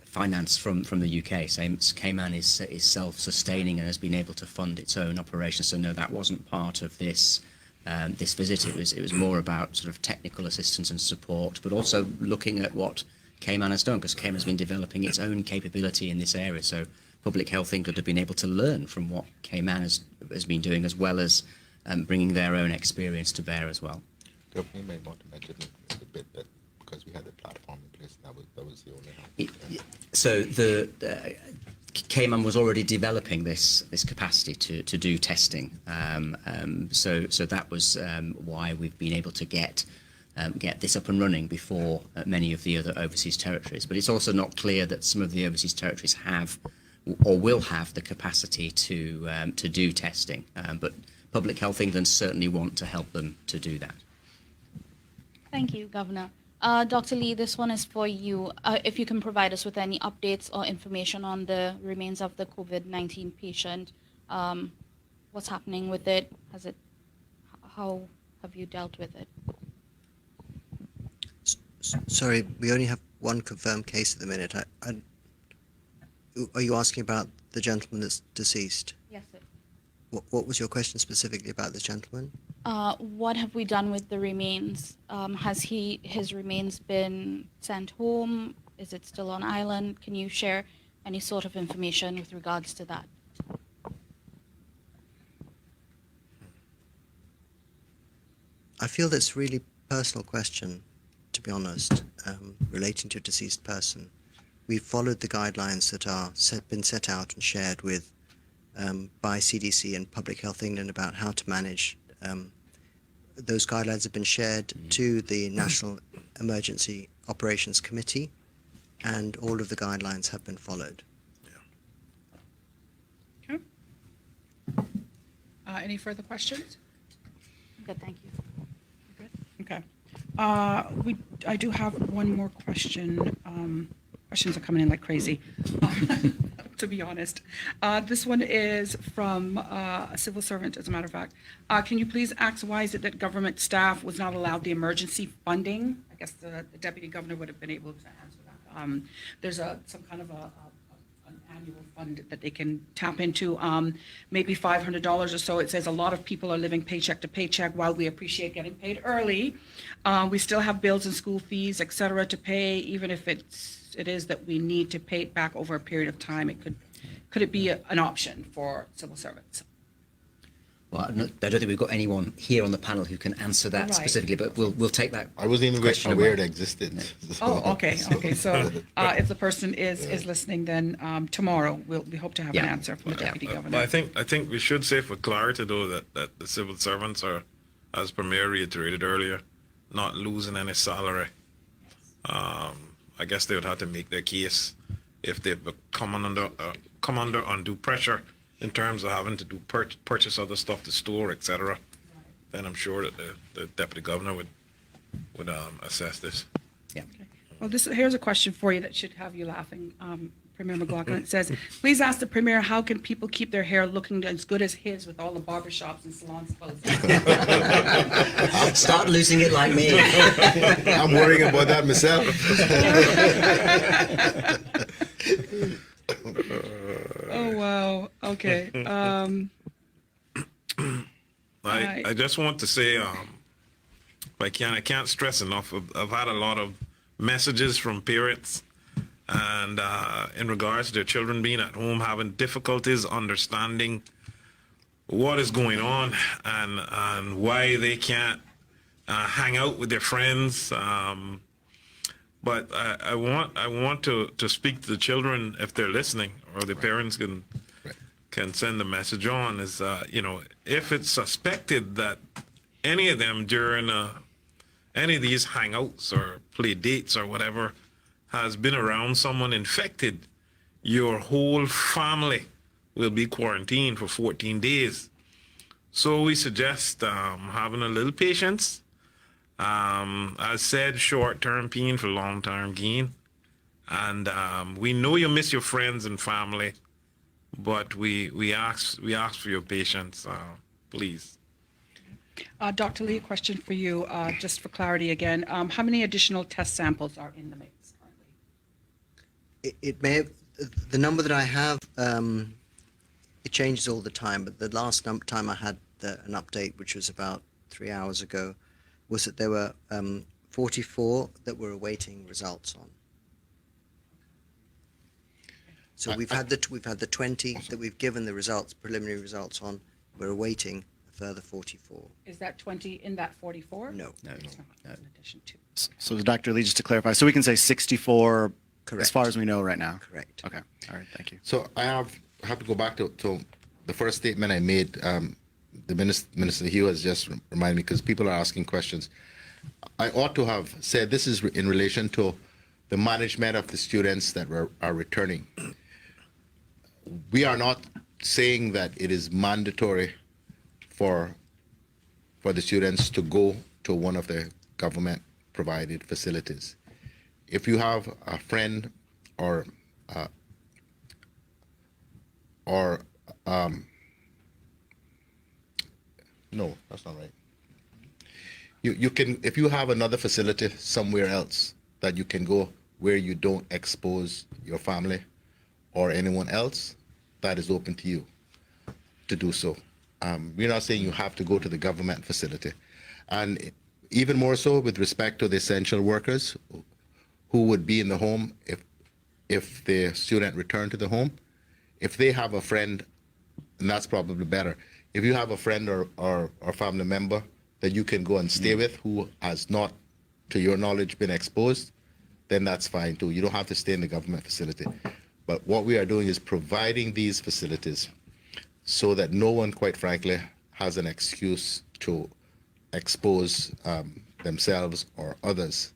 finance from the UK. So Cayman is self-sustaining and has been able to fund its own operations. So no, that wasn't part of this visit. It was more about sort of technical assistance and support, but also looking at what Cayman has done, because Cayman has been developing its own capability in this area. So Public Health England have been able to learn from what Cayman has been doing, as well as bringing their own experience to bear as well. You may want to mention a bit that because we had the platform in place, that was the only help. So the Cayman was already developing this capacity to do testing. So that was why we've been able to get this up and running before many of the other overseas territories. But it's also not clear that some of the overseas territories have or will have the capacity to do testing. But Public Health England certainly want to help them to do that. Thank you, Governor. Dr. Lee, this one is for you. If you can provide us with any updates or information on the remains of the COVID-19 patient, what's happening with it? How have you dealt with it? Sorry, we only have one confirmed case at the minute. Are you asking about the gentleman that's deceased? Yes, sir. What was your question specifically about this gentleman? What have we done with the remains? Has his remains been sent home? Is it still on island? Can you share any sort of information with regards to that? I feel that's a really personal question, to be honest, relating to a deceased person. We've followed the guidelines that are been set out and shared with by CDC and Public Health England about how to manage. Those guidelines have been shared to the National Emergency Operations Committee, and all of the guidelines have been followed. Okay. Any further questions? Good, thank you. Good. Okay. I do have one more question. Questions are coming in like crazy, to be honest. This one is from a civil servant, as a matter of fact. Can you please ask why is it that government staff was not allowed the emergency funding? I guess the deputy governor would have been able to answer that. There's some kind of an annual fund that they can tap into, maybe $500 or so. It says a lot of people are living paycheck to paycheck. While we appreciate getting paid early, we still have bills and school fees, et cetera, to pay, even if it is that we need to pay it back over a period of time. Could it be an option for civil servants? Well, I don't think we've got anyone here on the panel who can answer that Right. specifically, but we'll take that. I wasn't even question aware away. it existed. Oh, okay. So if the person is listening, then tomorrow we hope to have an Yeah. answer from the deputy But governor. I think we should say for clarity, though, that the civil servants are, as Premier reiterated earlier, not losing any salary. I guess they would have to make their case if they've come under undue pressure in terms of having to do purchase other stuff to store, etc. Then I'm sure that the deputy governor would assess this. Yeah. Well, here's a question for you that should have you laughing, Premier McLaughlin. It says, please ask the Premier, how can people keep their hair looking as good as his with all the barbershops and salons closed? Start losing it like me. I'm worrying about that myself. Oh, wow. Okay. Right. I just want to say, I can't stress enough. I've had a lot of messages from parents, and in regards to their children being at home, having difficulties understanding what is going on and why they can't hang out with their friends. But I want to speak to the children if they're listening, or the parents can send a message on. Is if it's suspected that any of them during any of these hangouts or play dates or whatever has been around someone infected, your whole family will be quarantined for 14 days. So we suggest having a little patience. As said, short-term pain for long-term gain. And we know you miss your friends and family, but we ask for your patience, please. Dr. Lee, a question for you, just for clarity again. How many additional test samples are in the mix currently? It may have, the number that I have, it changes all the time, but the last time I had an update, which was about 3 hours ago, was that there were 44 that we're awaiting results on. So we've had the 20 that we've given the results, preliminary results on. We're awaiting a further 44. Is that 20 in that 44? No. It's not in addition to. So Dr. Lee, just to clarify, so we can say 64 Correct. as far as we know right now? Correct. Okay. All right. Thank you. So I have to go back to the first statement I made. The Minister Hugh has just reminded me, because people are asking questions. I ought to have said this is in relation to the management of the students that are returning. We are not saying that it is mandatory for the students to go to one of the government provided facilities. If you have a friend or no, that's not right. You can, if you have another facility somewhere else that you can go where you don't expose your family or anyone else, that is open to you to do so. We're not saying you have to go to the government facility. And even more so with respect to the essential workers who would be in the home if the student returned to the home, if they have a friend, and that's probably better. If you have a friend or family member that you can go and stay with who has not, to your knowledge, been exposed, then that's fine too. You don't have to stay in the government facility. But what we are doing is providing these facilities so that no one, quite frankly, has an excuse to expose themselves or others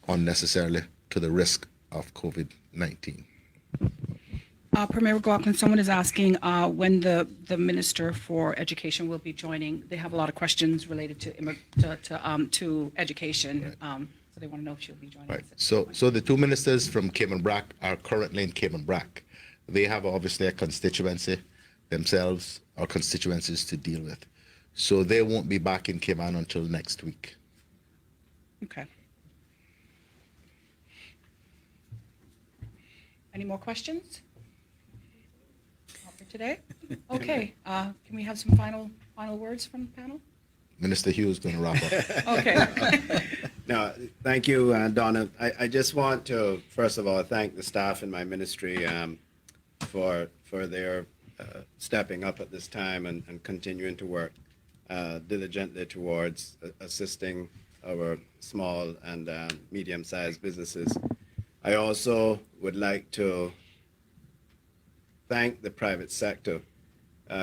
unnecessarily to the risk of COVID-19. Premier McLaughlin, someone is asking when the Minister for Education will be joining. They have a lot of questions related to education, so they want to know if she'll be joining. Right. us. So the two ministers from Cayman Brac are currently in Cayman Brac. They have obviously a constituency themselves, or constituencies to deal with. So they won't be back in Cayman until next week. Okay. Any more questions for today? Okay. Can we have some final words from the panel? Minister Hughes is going to wrap up. Okay. No, thank you, Donna. I just want to, first of all, thank the staff in my ministry for their stepping up at this time and continuing to work diligently towards assisting our small and medium-sized businesses. I also would like to thank the private sector,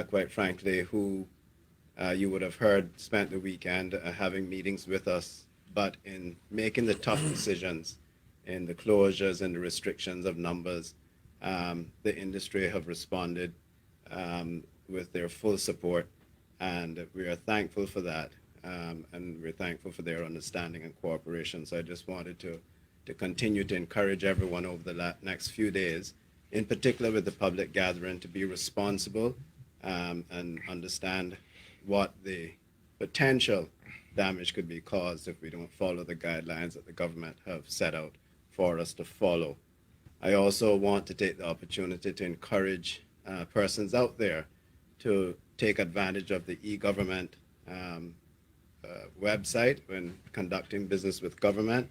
quite frankly, who you would have heard spent the weekend having meetings with us, but in making the tough decisions in the closures and the restrictions of numbers, the industry have responded with their full support, and we are thankful for that, and we're thankful for their understanding and cooperation. So I just wanted to continue to encourage everyone over the next few days, in particular with the public gathering, to be responsible and understand what the potential damage could be caused if we don't follow the guidelines that the government have set out for us to follow. I also want to take the opportunity to encourage persons out there to take advantage of the e-government website when conducting business with government.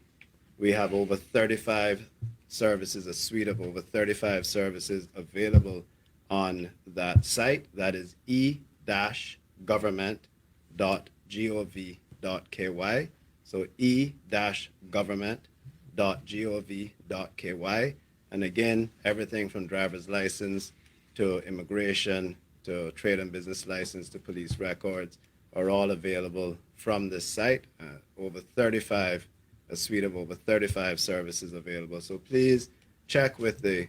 We have over 35 services, a suite of over 35 services available on that site. That is e-government.gov.ky. So e-government.gov.ky. And again, everything from driver's license to immigration to trade and business license to police records are all available from this site. A suite of over 35 services available. So please check with the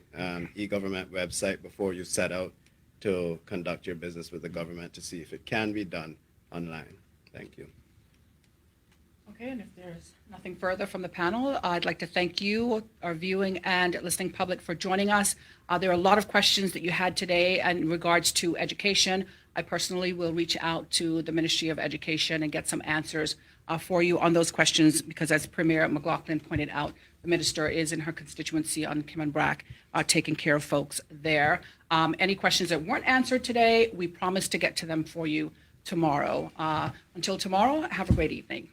e-government website before you set out to conduct your business with the government to see if it can be done online. Thank you. Okay, and if there's nothing further from the panel, I'd like to thank you, our viewing and listening public, for joining us. There are a lot of questions that you had today in regards to education. I personally will reach out to the Ministry of Education and get some answers for you on those questions, because as Premier McLaughlin pointed out, the minister is in her constituency on Kim and Brack, taking care of folks there. Any questions that weren't answered today, we promise to get to them for you tomorrow. Until tomorrow, have a great evening.